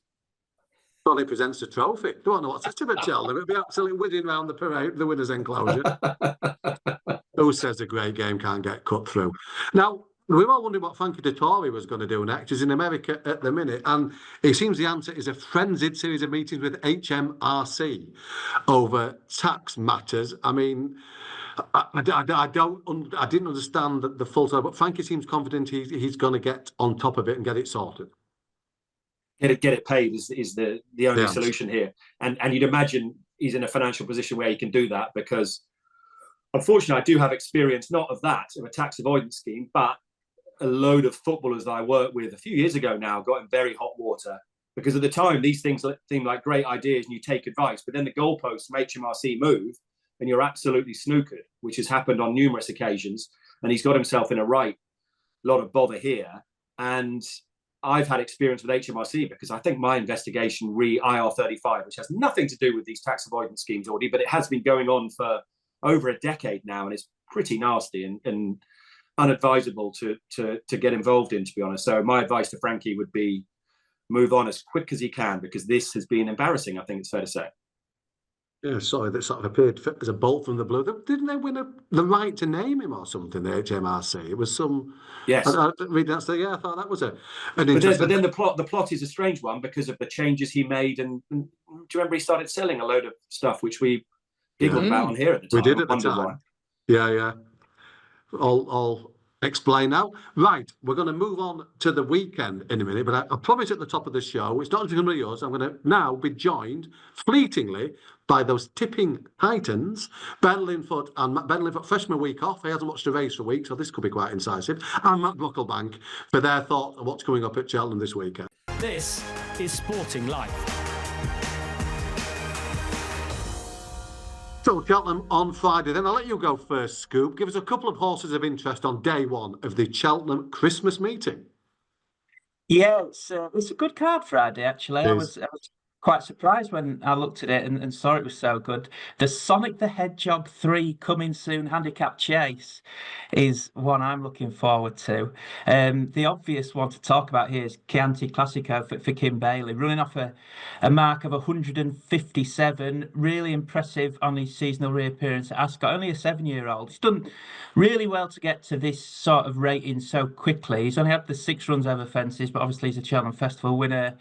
Sonic presents the trophy. Don't know what's happening at Cheltenham. It'll be absolutely whizzing around the parade, the winners' enclosure. Who says the great game can't get cut through? Now, we were all wondering what Frankie Dettori was going to do next. He's in America at the minute, and it seems the answer is a frenzied series of meetings with HMRC over tax matters. I mean, I didn't understand the full story, but Frankie seems confident he's going to get on top of it and get it sorted. Get it paid is the only solution here, and you'd imagine he's in a financial position where he can do that because, unfortunately, I do have experience not of a tax avoidance scheme, but a load of footballers that I worked with a few years ago now got in very hot water because at the time these things seem like great ideas and you take advice, but then the goalposts from HMRC move and you're absolutely snookered, which has happened on numerous occasions. And he's got himself in a lot of bother here. And I've had experience with HMRC because I think my investigation IR35, which has nothing to do with these tax avoidance schemes, Audie, but it has been going on for over a decade now, and it's pretty nasty and unadvisable to get involved in, to be honest. So my advice to Frankie would be move on as quick as he can because this has been embarrassing, I think it's fair to say. Yeah, sorry, that sort of appeared as a bolt from the blue. Didn't they win the right to name him or something, the HMRC? It was some... Yes. I reading that, yeah, I thought that was an But interesting... then the plot is a strange one because of the changes he made. And do you remember he started selling a load of stuff, which we giggled about on here at the time? We did at the Wondered time. why. Yeah. All explain now. Right, we're going to move on to the weekend in a minute, but I promised at the top of the show, it's not going to be yours. I'm going to now be joined fleetingly by those tipping titans, Ben Linfoot and Ben Linfoot, freshman week off. He hasn't watched a race for a week, so this could be quite incisive. And Matt Bucklebank for their thought on what's coming up at Cheltenham this weekend. This is Sporting Life. So Cheltenham on Friday, then I'll let you go first, Scoop. Give us a couple of horses of interest on day one of the Cheltenham Christmas meeting. Yeah, it's a good card Friday, actually. I was quite surprised when I looked at it and saw it was so good. The Sonic the Hedgehog 3 coming soon handicap chase is one I'm looking forward to. The obvious one to talk about here is Chianti Classico for Kim Bailey, running off a mark of 157. Really impressive on his seasonal reappearance at Ascot. Only a 7-year-old. He's done really well to get to this sort of rating so quickly. He's only had the 6 runs over fences, but obviously he's a Cheltenham Festival winner.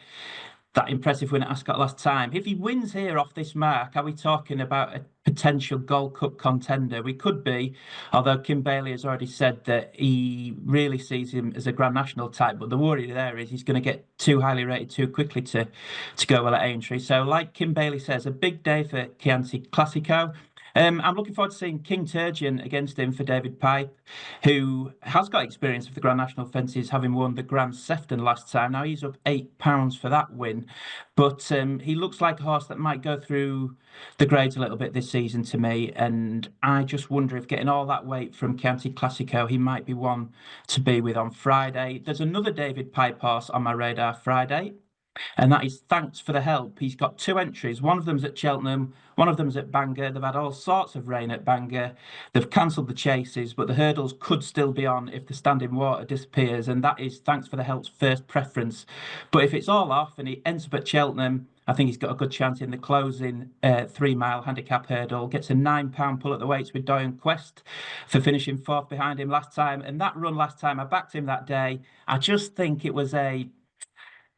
That impressive win at Ascot last time. If he wins here off this mark, are we talking about a potential Gold Cup contender? We could be, although Kim Bailey has already said that he really sees him as a Grand National type. But the worry there is he's going to get too highly rated too quickly to go well at Aintree. So like Kim Bailey says, a big day for Chianti Classico. I'm looking forward to seeing King Turgeon against him for David Pipe, who has got experience of the Grand National fences, having won the Grand Sefton last time. Now he's up £8 for that win, but he looks like a horse that might go through the grades a little bit this season to me, and I just wonder if getting all that weight from Chianti Classico, he might be one to be with on Friday. There's another David Pipe horse on my radar Friday, and that is Thanks for the Help. He's got 2 entries. One of them's at Cheltenham, one of them's at Bangor. They've had all sorts of rain at Bangor. They've cancelled the chases, but the hurdles could still be on if the standing water disappears, and that is Thanks for the Help's first preference. But if it's all off and he ends up at Cheltenham, I think he's got a good chance in the closing 3-mile handicap hurdle. Gets a £9 pull at the weights with Doyen Quest for finishing 4th behind him last time. And that run last time, I backed him that day. I just think it was a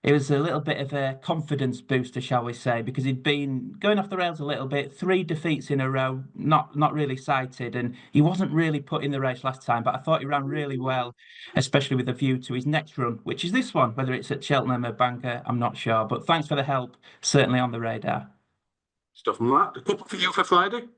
little bit of a confidence booster, shall we say, because he'd been going off the rails a little bit, 3 defeats in a row, not really cited, and he wasn't really put in the race last time, but I thought he ran really well, especially with a view to his next run, which is this one. Whether it's at Cheltenham or Bangor, I'm not sure, but Thanks for the Help, certainly on the radar. Stuff from that. A couple for you for Friday?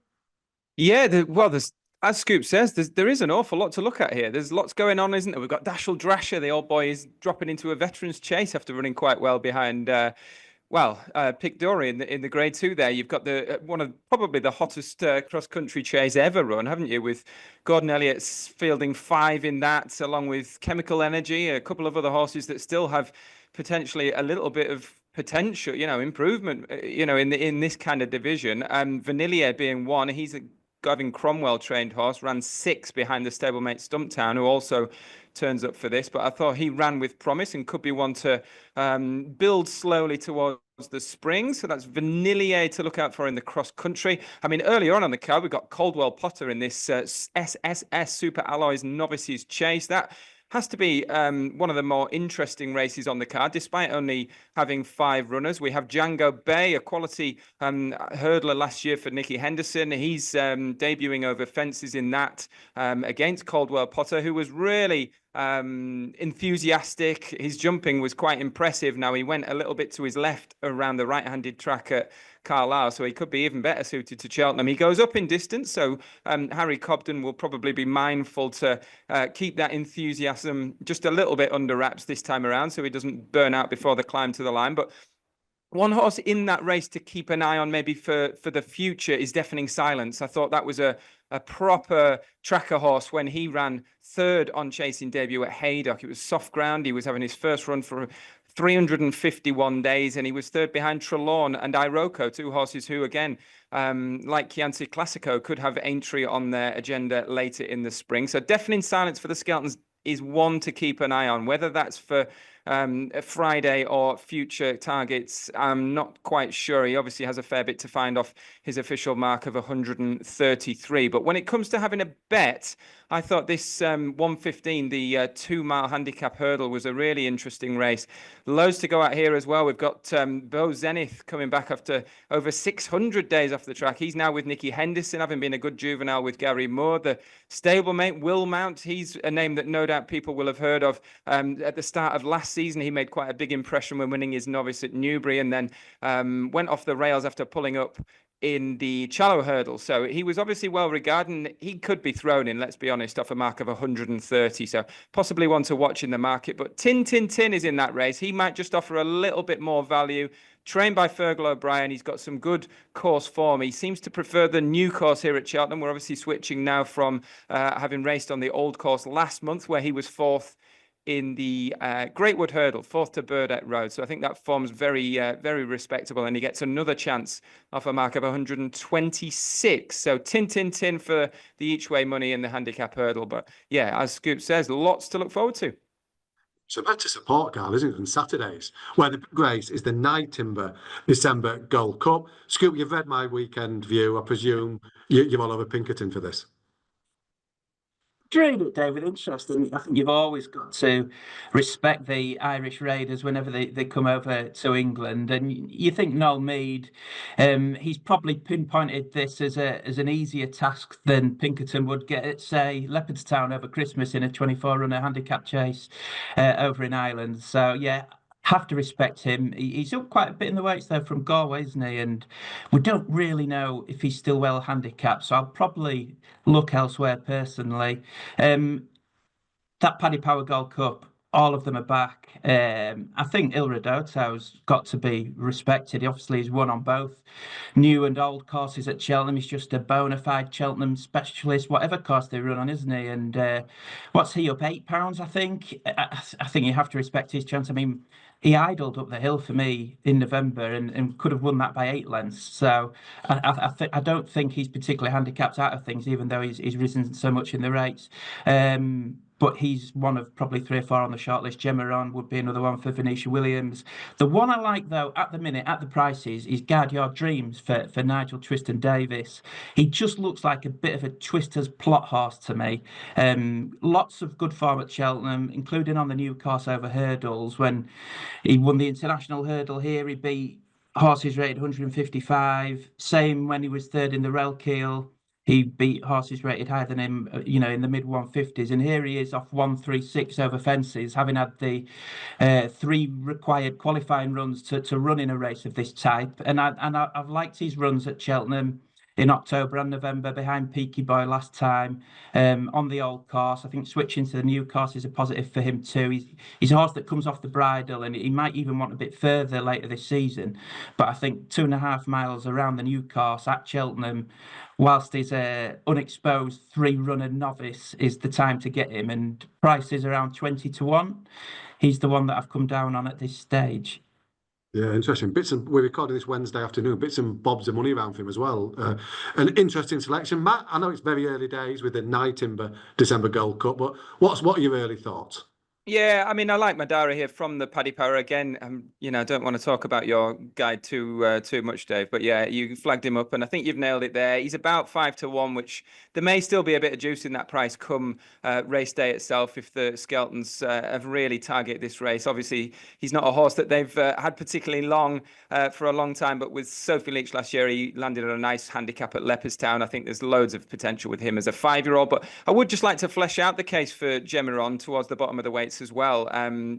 Yeah, there's, as Scoop says, there is an awful lot to look at here. There's lots going on, isn't there? We've got Dashel Drasher, the old boy, is dropping into a veterans chase after running quite well behind, Pic Dory in the Grade 2 there. You've got one of probably the hottest cross-country chase ever run, haven't you? With Gordon Elliott's fielding 5 in that, along with Chemical Energy, a couple of other horses that still have potentially a little bit of potential, improvement, in this kind of division. Vanillier being one, he's a Gavin Cromwell trained horse, ran 6 behind the stablemate Stumptown, who also turns up for this, but I thought he ran with promise and could be one to build slowly towards the spring. So that's Vanillier to look out for in the cross country. I mean, earlier on the card, we've got Caldwell Potter in this SSS Super Alloys Novices Chase. That has to be one of the more interesting races on the card, despite only having 5 runners. We have Django Bay, a quality hurdler last year for Nicky Henderson. He's debuting over fences in that against Caldwell Potter, who was really enthusiastic. His jumping was quite impressive. Now, he went a little bit to his left around the right-handed track at Carlisle, so he could be even better suited to Cheltenham. He goes up in distance, so Harry Cobden will probably be mindful to keep that enthusiasm just a little bit under wraps this time around, so he doesn't burn out before the climb to the line. But one horse in that race to keep an eye on maybe for the future is Deafening Silence. I thought that was a proper tracker horse when he ran 3rd on chasing debut at Haydock. It was soft ground. He was having his first run for 351 days, and he was 3rd behind Trelawn and Iroko, 2 horses who, again, like Chianti Classico, could have Aintree on their agenda later in the spring. So Deafening Silence for the Skeltons is one to keep an eye on, whether that's for Friday or future targets, I'm not quite sure. He obviously has a fair bit to find off his official mark of 133. But when it comes to having a bet, I thought this 115, the 2-mile handicap hurdle, was a really interesting race. Loads to go out here as well. We've got Bo Zenith coming back after over 600 days off the track. He's now with Nicky Henderson, having been a good juvenile with Gary Moore. The stablemate, Will Mount, he's a name that no doubt people will have heard of. At the start of last season, he made quite a big impression when winning his novice at Newbury, and then went off the rails after pulling up in the Challow hurdle. So he was obviously well regarded, and he could be thrown in, let's be honest, off a mark of 130. So possibly one to watch in the market. But Tin is in that race. He might just offer a little bit more value. Trained by Fergal O'Brien, he's got some good course form. He seems to prefer the new course here at Cheltenham. We're obviously switching now from having raced on the old course last month, where he was fourth in the Greatwood Hurdle, fourth to Burdett Road. So I think that form's very, very respectable, and he gets another chance off a mark of 126. So tin for the each-way money in the handicap hurdle. But yeah, as Scoop says, lots to look forward to. So back to support, Carl, isn't it, on Saturdays, where the big race is the Night Timber December Gold Cup. Scoop, you've read my weekend view. I presume you're all over Pinkerton for this. Read it, David. Interesting. I think you've always got to respect the Irish Raiders whenever they come over to England. And you think Noel Meade, he's probably pinpointed this as an easier task than Pinkerton would get at, say, Leopardstown over Christmas in a 24-runner handicap chase over in Ireland. So, yeah, have to respect him. He's up quite a bit in the weights, though, from Galway, isn't he? And we don't really know if he's still well handicapped, so I'll probably look elsewhere personally. That Paddy Power Gold Cup, all of them are back. I think Il Radoto's got to be respected. He obviously has won on both new and old courses at Cheltenham. He's just a bona fide Cheltenham specialist, whatever course they run on, isn't he? And what's he up, £8, I think? I think you have to respect his chance. I mean, he idled up the hill for me in November and could have won that by 8 lengths. So I don't think he's particularly handicapped out of things, even though he's risen so much in the rates. But he's one of probably 3 or 4 on the shortlist. Gemmeron would be another one for Venetia Williams. The one I like, though, at the minute, at the prices, is Guard Your Dreams for Nigel Twiston Davis. He just looks like a bit of a Twister's plot horse to me. Lots of good form at Cheltenham, including on the new course over hurdles. When he won the international hurdle here, he beat horses rated 155. Same when he was third in the Relkeel. He beat horses rated higher than him, in the mid 150s. And here he is off 136 over fences, having had the 3 required qualifying runs to run in a race of this type. And I've liked his runs at Cheltenham in October and November behind Peaky Boy last time on the old course. I think switching to the new course is a positive for him too. He's a horse that comes off the bridle, and he might even want a bit further later this season. But I think 2.5 miles around the new course at Cheltenham, whilst he's an unexposed 3-runner novice, is the time to get him. And price is around 20 to 1. He's the one that I've come down on at this stage. Yeah, interesting. We're recording this Wednesday afternoon. Bits and bobs of money around for him as well. An interesting selection. Matt, I know it's very early days with the Night Timber December Gold Cup, but what are your early thoughts? Yeah, I mean, I like Madara here from the Paddy Power again. I don't want to talk about your guide too much, Dave. But yeah, you flagged him up, and I think you've nailed it there. He's about 5 to 1, which there may still be a bit of juice in that price come race day itself if the Skeltons have really targeted this race. Obviously, he's not a horse that they've had particularly long for a long time, but with Sophie Leach last year, he landed on a nice handicap at Leopardstown. I think there's loads of potential with him as a 5-year-old. But I would just like to flesh out the case for Gemmeron towards the bottom of the weights as well.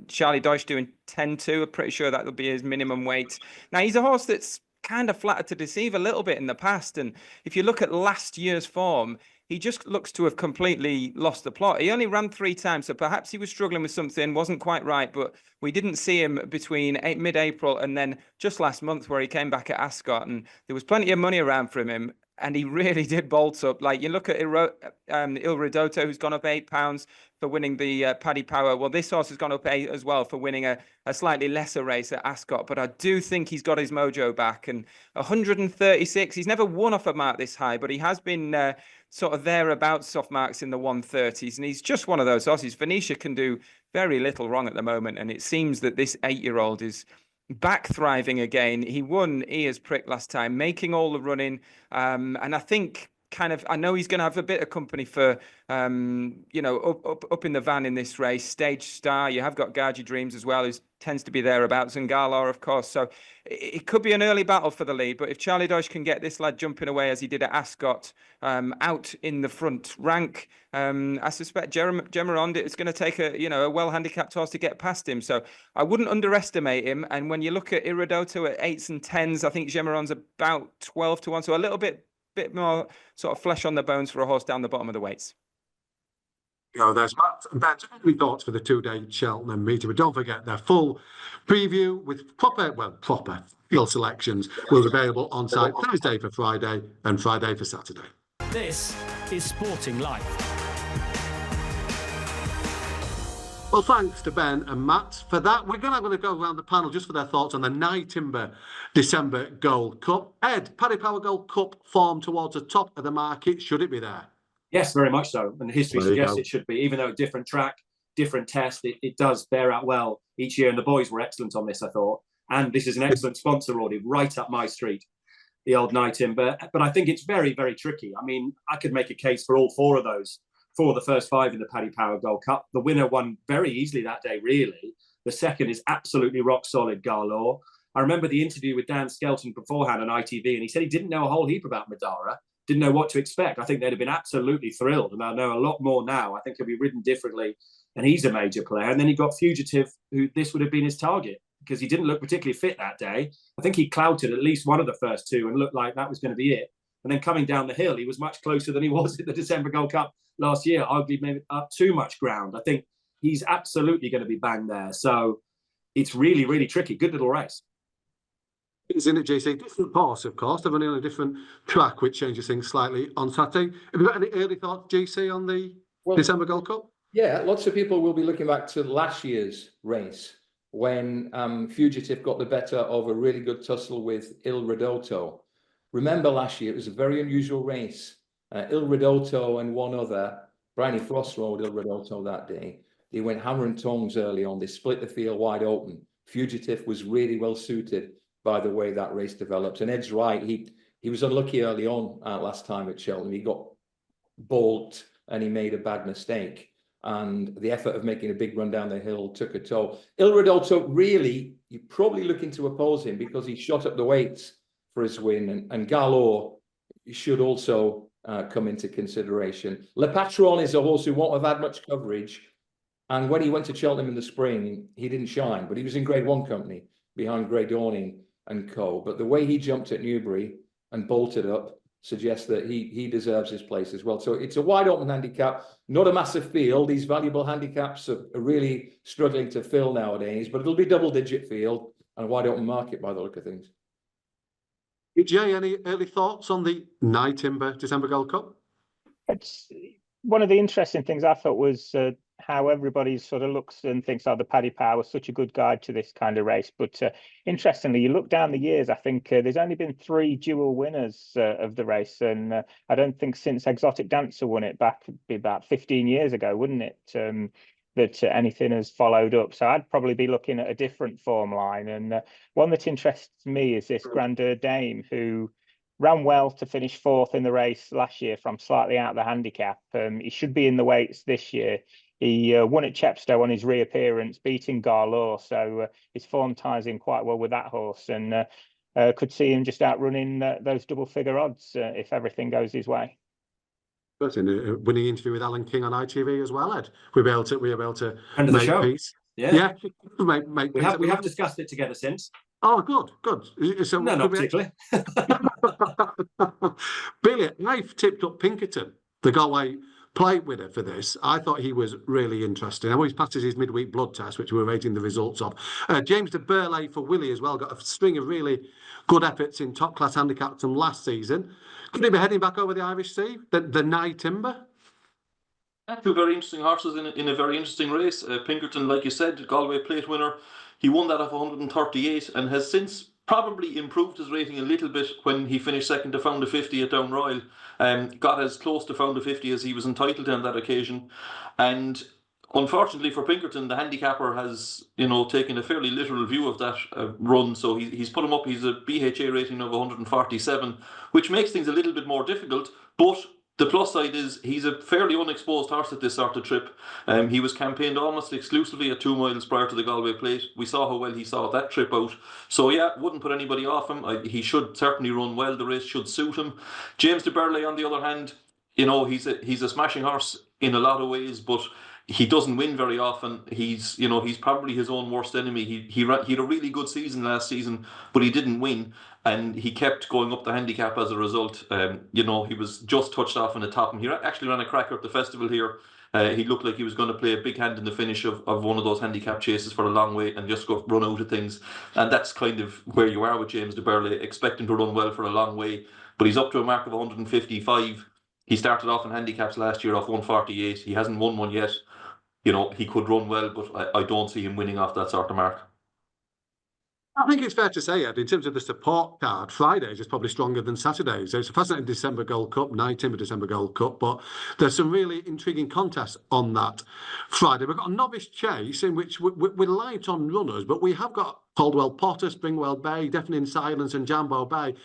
Charlie Deutsch doing 10-2. I'm pretty sure that will be his minimum weight. Now, he's a horse that's kind of flattered to deceive a little bit in the past. And if you look at last year's form, he just looks to have completely lost the plot. He only ran 3 times, so perhaps he was struggling with something, wasn't quite right, but we didn't see him between mid-April and then just last month where he came back at Ascot, and there was plenty of money around for him. and he really did bolt up. Like you look at Il Ridotto, who's gone up £8 for winning the Paddy Power. Well, this horse has gone up 8 as well for winning a slightly lesser race at Ascot. But I do think he's got his mojo back. And 136, he's never won off a mark this high, but he has been sort of thereabouts soft marks in the 130s. And he's just one of those horses. Venetia can do very little wrong at the moment. And it seems that this 8-year-old is back thriving again. He won Ears Prick last time, making all the running. And I think I know he's going to have a bit of company for, up in the van in this race. Stage Star, you have got Gargy Dreams as well, who tends to be thereabouts, and Garlaw, of course. So it could be an early battle for the lead. But if Charlie Dodge can get this lad jumping away as he did at Ascot, out in the front rank, I suspect Gemeronde, it's going to take a well-handicapped horse to get past him. So I wouldn't underestimate him. And when you look at Iridoto at 8s and 10s, I think Gemeronde's about 12 to 1. So a little bit more sort of flesh on the bones for a horse down the bottom of the weights. There's Matt and Ben's early thoughts for the 2-day Cheltenham meeting. But don't forget, their full preview with proper field selections will be available on site Thursday for Friday and Friday for Saturday. This is Sporting Life. Well, thanks to Ben and Matt for that. We're going to go around the panel just for their thoughts on the Nye Timber December Gold Cup. Ed, Paddy Power Gold Cup form towards the top of the market. Should it be there? Yes, very much so. And history suggests it should be. Even though a different track, different test, it does bear out well each year. And the boys were excellent on this, I thought. And this is an excellent sponsor, Roddy, right up my street, the old Nye Timber. But I think it's very, very tricky. I mean, I could make a case for all 4 of those. 4 of the first 5 in the Paddy Power Gold Cup. The winner won very easily that day, really. The second is absolutely rock solid, Garlaw. I remember the interview with Dan Skelton beforehand on ITV, and he said he didn't know a whole heap about Madara, didn't know what to expect. I think they'd have been absolutely thrilled, and I know a lot more now. I think he'll be ridden differently, and he's a major player. And then he got Fugitive, who this would have been his target, because he didn't look particularly fit that day. I think he clouted at least one of the first 2 and looked like that was going to be it. And then coming down the hill, he was much closer than he was at the December Gold Cup last year, arguably maybe up too much ground. I think he's absolutely going to be banged there. So it's really, really tricky. Good little race. Isn't it, JC? Different horse, of course. They're running on a different track, which changes things slightly on Saturday. Have you got any early thoughts, JC, on the December Gold Cup? Yeah, lots of people will be looking back to last year's race when Fugitive got the better of a really good tussle with Il Ridotto. Remember last year, it was a very unusual race. Il Ridotto and one other, Bryony Frost rode Il Ridotto that day. They went hammer and tongs early on. They split the field wide open. Fugitive was really well suited by the way that race developed. And Ed's right. He was unlucky early on last time at Cheltenham. He got balked and he made a bad mistake. And the effort of making a big run down the hill took a toll. Il Ridotto, really, you're probably looking to oppose him because he shot up the weights for his win. And Garlaw should also come into consideration. Le Patron is a horse who won't have had much coverage. And when he went to Cheltenham in the spring, he didn't shine, but he was in Grade 1 company behind Grey Dawning and co. But the way he jumped at Newbury and bolted up suggests that he deserves his place as well. So it's a wide open handicap, not a massive field. These valuable handicaps are really struggling to fill nowadays, but it'll be double-digit field and a wide open market by the look of things. Jay, any early thoughts on the Nye Timber December Gold Cup? It's one of the interesting things I thought was how everybody sort of looks and thinks, the Paddy Power was such a good guide to this kind of race. But interestingly, you look down the years, I think there's only been 3 dual winners of the race. And I don't think since Exotic Dancer won it back about 15 years ago, wouldn't it? That anything has followed up. So I'd probably be looking at a different form line. And one that interests me is this Grandeur Dame, who ran well to finish 4th in the race last year from slightly out of the handicap. He should be in the weights this year. He won at Chepstow on his reappearance, beating Garlaw. So his form ties in quite well with that horse, and could see him just outrunning those double-figure odds if everything goes his way. But in a winning interview with Alan King on ITV as well, Ed. We'll be able to end of the show. Peace. Yeah. Make we have discussed it together since. Oh, good. So no, not particularly. Billy, I've tipped up Pinkerton, the Galway plate winner for this. I thought he was really interesting. I know he's passed his midweek blood test, which we're waiting the results of. James de Burley for Willie as well, got a string of really good efforts in top class handicaps from last season. Could he be heading back over the Irish Sea, the Nye Timber? Two very interesting horses in a very interesting race. Pinkerton, like you said, Galway plate winner. He won that off 138 and has since probably improved his rating a little bit when he finished second to Found a 50 at Down Royal. Got as close to Found a 50 as he was entitled to on that occasion. And unfortunately for Pinkerton, the handicapper has, taken a fairly literal view of that run. So he's put him up. He's a BHA rating of 147, which makes things a little bit more difficult. But the plus side is he's a fairly unexposed horse at this sort of trip. He was campaigned almost exclusively at 2 miles prior to the Galway plate. We saw how well he saw that trip out. So yeah, wouldn't put anybody off him. He should certainly run well. The race should suit him. James de Burley, on the other hand, he's a smashing horse in a lot of ways, but he doesn't win very often. He's probably his own worst enemy. He had a really good season last season, but he didn't win, and he kept going up the handicap as a result. He was just touched off in the top, and he actually ran a cracker at the festival here. He looked like he was going to play a big hand in the finish of one of those handicap chases for a long way and just go run out of things. And that's kind of where you are with James de Burley. Expect him to run well for a long way, but he's up to a mark of 155. He started off in handicaps last year off 148. He hasn't won one yet. He could run well, but I don't see him winning off that sort of mark. I think it's fair to say, Ed, in terms of the support card, Fridays is probably stronger than Saturdays. So it's a fascinating December Gold Cup, Nye Timber December Gold Cup, but there's some really intriguing contests on that Friday. We've got a novice chase in which we're light on runners, but we have got Caldwell Potter, Springwell Bay, Deafening Silence and Jambo Bay.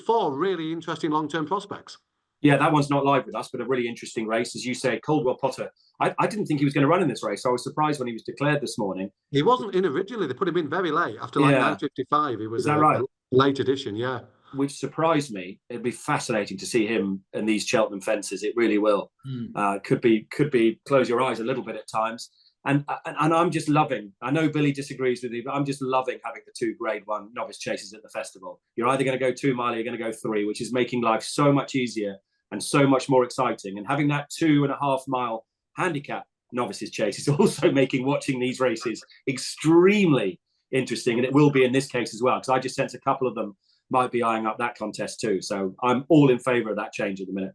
4 really interesting long-term prospects. Yeah, that one's not live with us, but a really interesting race. As you say, Caldwell Potter, I didn't think he was going to run in this race. I was surprised when he was declared this morning. He wasn't in originally. They put him in very late, after 9:55. He was a late edition, yeah. Which surprised me. It'd be fascinating to see him in these Cheltenham fences. It really will. Could be close your eyes a little bit at times. And I'm just loving, I know Billy disagrees with me, but I'm just loving having the 2 Grade 1 novice chases at the festival. You're either going to go 2 mile or you're going to go 3, which is making life so much easier and so much more exciting. And having that 2.5 mile handicap novices chase is also making watching these races extremely interesting. And it will be in this case as well, because I just sense a couple of them might be eyeing up that contest too. So I'm all in favour of that change at the minute.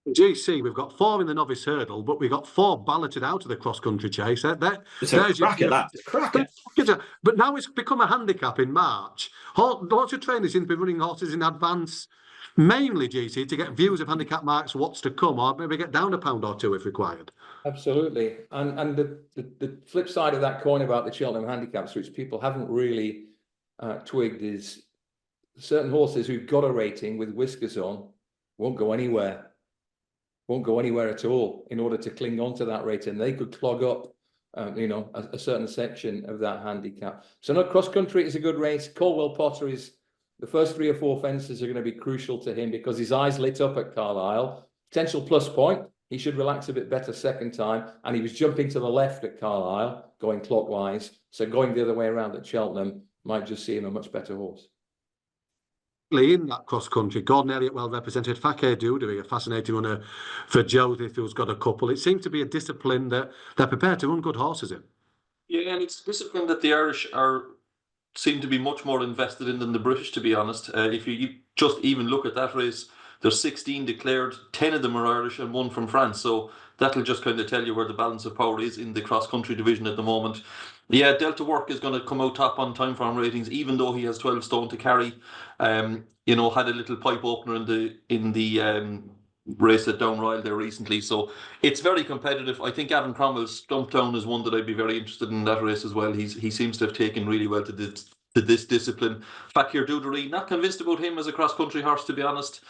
GC, we've got 4 in the novice hurdle, but we've got 4 balloted out of the cross-country chase. It's a cracker. But now it's become a handicap in March. Lots of trainers seem to be running horses in advance, mainly, GC, to get views of handicap marks, what's to come, or maybe get down a pound or 2 if required. Absolutely. And the flip side of that coin about the Cheltenham handicaps, which people haven't really twigged, is certain horses who've got a rating with whiskers on won't go anywhere at all in order to cling on to that rating. They could clog up a certain section of that handicap. So no, cross country is a good race. Caldwell Potter is, the first 3 or 4 fences are going to be crucial to him because his eyes lit up at Carlisle. Potential plus point. He should relax a bit better second time. And he was jumping to the left at Carlisle, going clockwise. So going the other way around at Cheltenham might just see him a much better horse. In that cross country, Gordon Elliott well represented, Fakir doing a fascinating runner for Joseph, who's got a couple. It seems to be a discipline that they're prepared to run good horses in. Yeah, and it's a discipline that the Irish seem to be much more invested in than the British, to be honest. If you just even look at that race, there's 16 declared, 10 of them are Irish and 1 from France. So that'll just kind of tell you where the balance of power is in the cross-country division at the moment. Yeah, Delta Work is going to come out top on time farm ratings, even though he has 12 stone to carry. Had a little pipe opener in the race at Down Royal there recently. So it's very competitive. I think Gavin Cromwell's Stumptown is one that I'd be very interested in that race as well. He seems to have taken really well to this discipline. Fakir Dudery, not convinced about him as a cross-country horse, to be honest.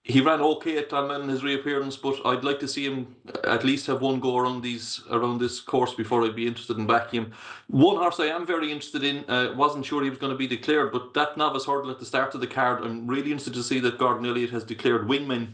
He ran okay at Clonmel in his reappearance, but I'd like to see him at least have one go around this course before I'd be interested in backing him. One horse I am very interested in, wasn't sure he was going to be declared, but that novice hurdle at the start of the card, I'm really interested to see that Gordon Elliott has declared Wingman,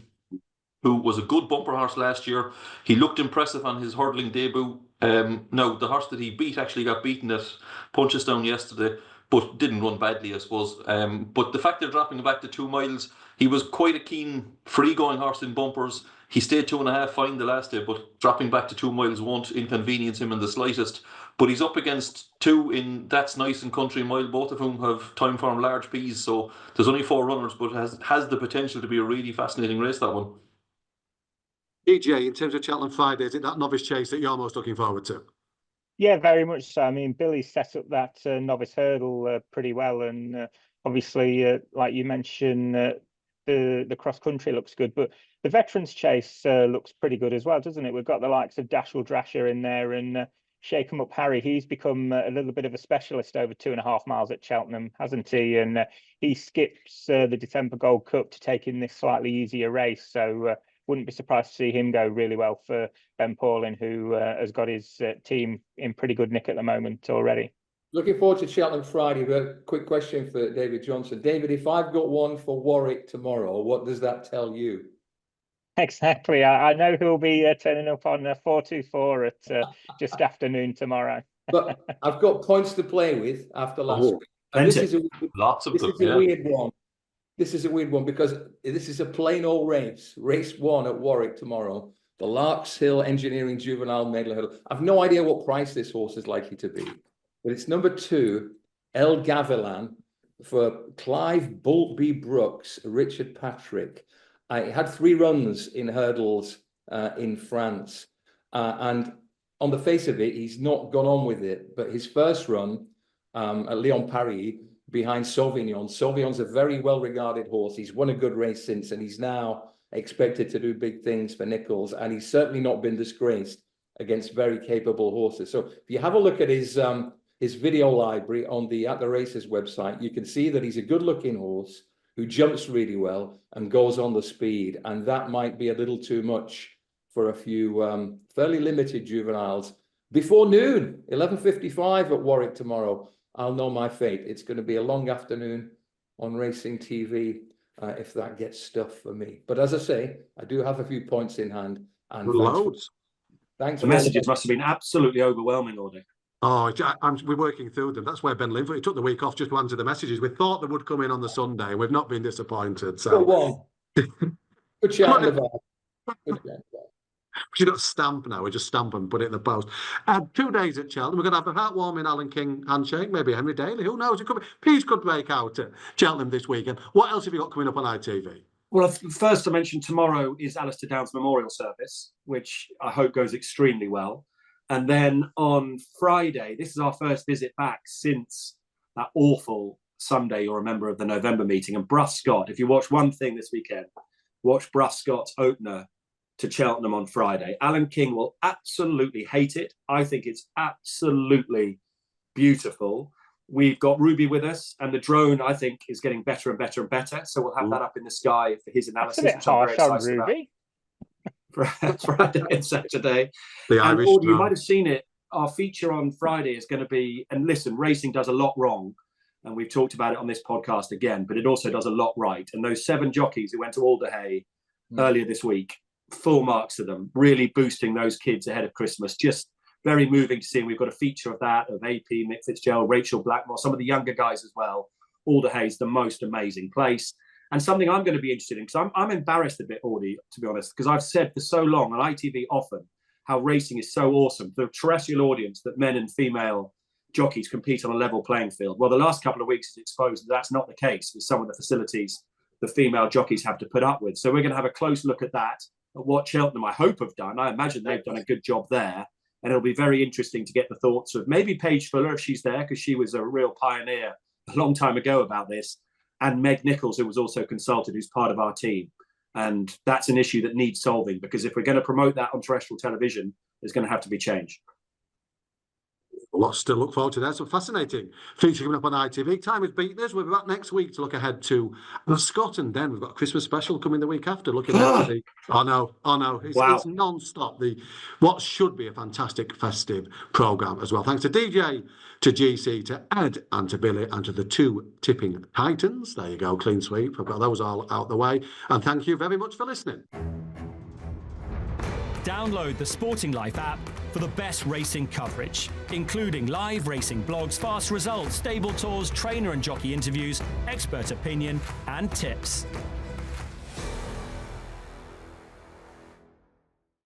who was a good bumper horse last year. He looked impressive on his hurdling debut. Now, the horse that he beat actually got beaten at Punchestown yesterday, but didn't run badly, I suppose. But the fact they're dropping him back to 2 miles, he was quite a keen free-going horse in bumpers. He stayed 2.5 fine the last day, but dropping back to 2 miles won't inconvenience him in the slightest. But he's up against 2 in That's Nice and Country Mile, both of whom have time form large P's. So there's only 4 runners, but has the potential to be a really fascinating race, that one. DJ, in terms of Cheltenham Friday, is it that novice chase that you're most looking forward to? Yeah, very much so. I mean, Billy set up that novice hurdle pretty well, and obviously, like you mentioned, the cross country looks good, but the veterans chase looks pretty good as well, doesn't it? We've got the likes of Dashel Drasher in there, and Shake 'em Up Harry. He's become a little bit of a specialist over 2.5 miles at Cheltenham, hasn't he? And he skips the December Gold Cup to take in this slightly easier race, so wouldn't be surprised to see him go really well for Ben Paulin, who has got his team in pretty good nick at the moment already. Looking forward to Cheltenham Friday, but quick question for David Johnson. David, if I've got one for Warwick tomorrow, what does that tell you? Exactly. I know he'll be turning up on 424 at just afternoon tomorrow. But I've got points to play with after last week. And this is a weird one. This is a weird one because this is a plain old race. Race 1 at Warwick tomorrow. The Larks Hill Engineering Juvenile Medal Hurdle. I've no idea what price this horse is likely to be, but it's number 2, El Gavilan, for Clive Boltby Brooks, Richard Patrick. I had 3 runs in hurdles in France, and on the face of it, he's not gone on with it. But his first run at Lyon Paris, behind Sauvignon. Sauvignon's a very well-regarded horse. He's won a good race since, and he's now expected to do big things for Nichols, and he's certainly not been disgraced against very capable horses. So if you have a look at his video library on the At the Races website, you can see that he's a good-looking horse who jumps really well and goes on the speed, and that might be a little too much for a few fairly limited juveniles. Before noon, 11:55 at Warwick tomorrow. I'll know my fate. It's going to be a long afternoon on racing TV if that gets stuff for me. But as I say, I do have a few points in hand. And loads. Thanks. The messages must have been absolutely overwhelming, Audie. Oh, we're working through them. That's where Ben Linford, he took the week off just to answer the messages. We thought they would come in on the Sunday. We've not been disappointed. So go on. Good chat on the bar. Good chat. We don't stamp now. We just stamp and put it in the post. 2 days at Cheltenham. We're going to have a heartwarming Alan King handshake. Maybe Henry Daly. Who knows? Peace could break out at Cheltenham this weekend. What else have you got coming up on ITV? Well, first I mentioned tomorrow is Alistair Down's memorial service, which I hope goes extremely well. And then on Friday, this is our first visit back since that awful Sunday, you'll remember, of the November meeting. And Bruce Scott, if you watch one thing this weekend, watch Bruce Scott's opener to Cheltenham on Friday. Alan King will absolutely hate it. I think it's absolutely beautiful. We've got Ruby with us, and the drone, I think, is getting better and better and better. So we'll have that up in the sky for his analysis. That's a bit harsh on Ruby. Friday and Saturday. And you might have seen it. Our feature on Friday is going to be, and listen, racing does a lot wrong, and we've talked about it on this podcast again, but it also does a lot right. And those 7 jockeys who went to Alderhay earlier this week, full marks to them, really boosting those kids ahead of Christmas. Just very moving to see. And we've got a feature of that, of AP, Mick Fitzgerald, Rachel Blackmore, some of the younger guys as well. Alderhay's the most amazing place. And something I'm going to be interested in, because I'm embarrassed a bit, Audie, to be honest, because I've said for so long on ITV often how racing is so awesome for the terrestrial audience that men and female jockeys compete on a level playing field. Well, the last couple of weeks has exposed that that's not the case with some of the facilities the female jockeys have to put up with. So we're going to have a close look at that, at what Cheltenham, I hope, have done. I imagine they've done a good job there. And it'll be very interesting to get the thoughts of maybe Paige Fuller, if she's there, because she was a real pioneer a long time ago about this, and Meg Nichols, who was also consulted, who's part of our team. And that's an issue that needs solving, because if we're going to promote that on terrestrial television, there's going to have to be change. Lots to look forward to there. So fascinating feature coming up on ITV. Time has beaten us. We'll be back next week to look ahead to Scott, and then we've got a Christmas special coming the week after. Looking at the no, it's non-stop. What should be a fantastic festive programme as well. Thanks to DJ, to GC, to Ed, and to Billy, and to the 2 tipping titans. There you go, clean sweep. I've got those all out the way. And thank you very much for listening. Download the Sporting Life app for the best racing coverage, including live racing blogs, fast results, stable tours, trainer and jockey interviews, expert opinion, and tips.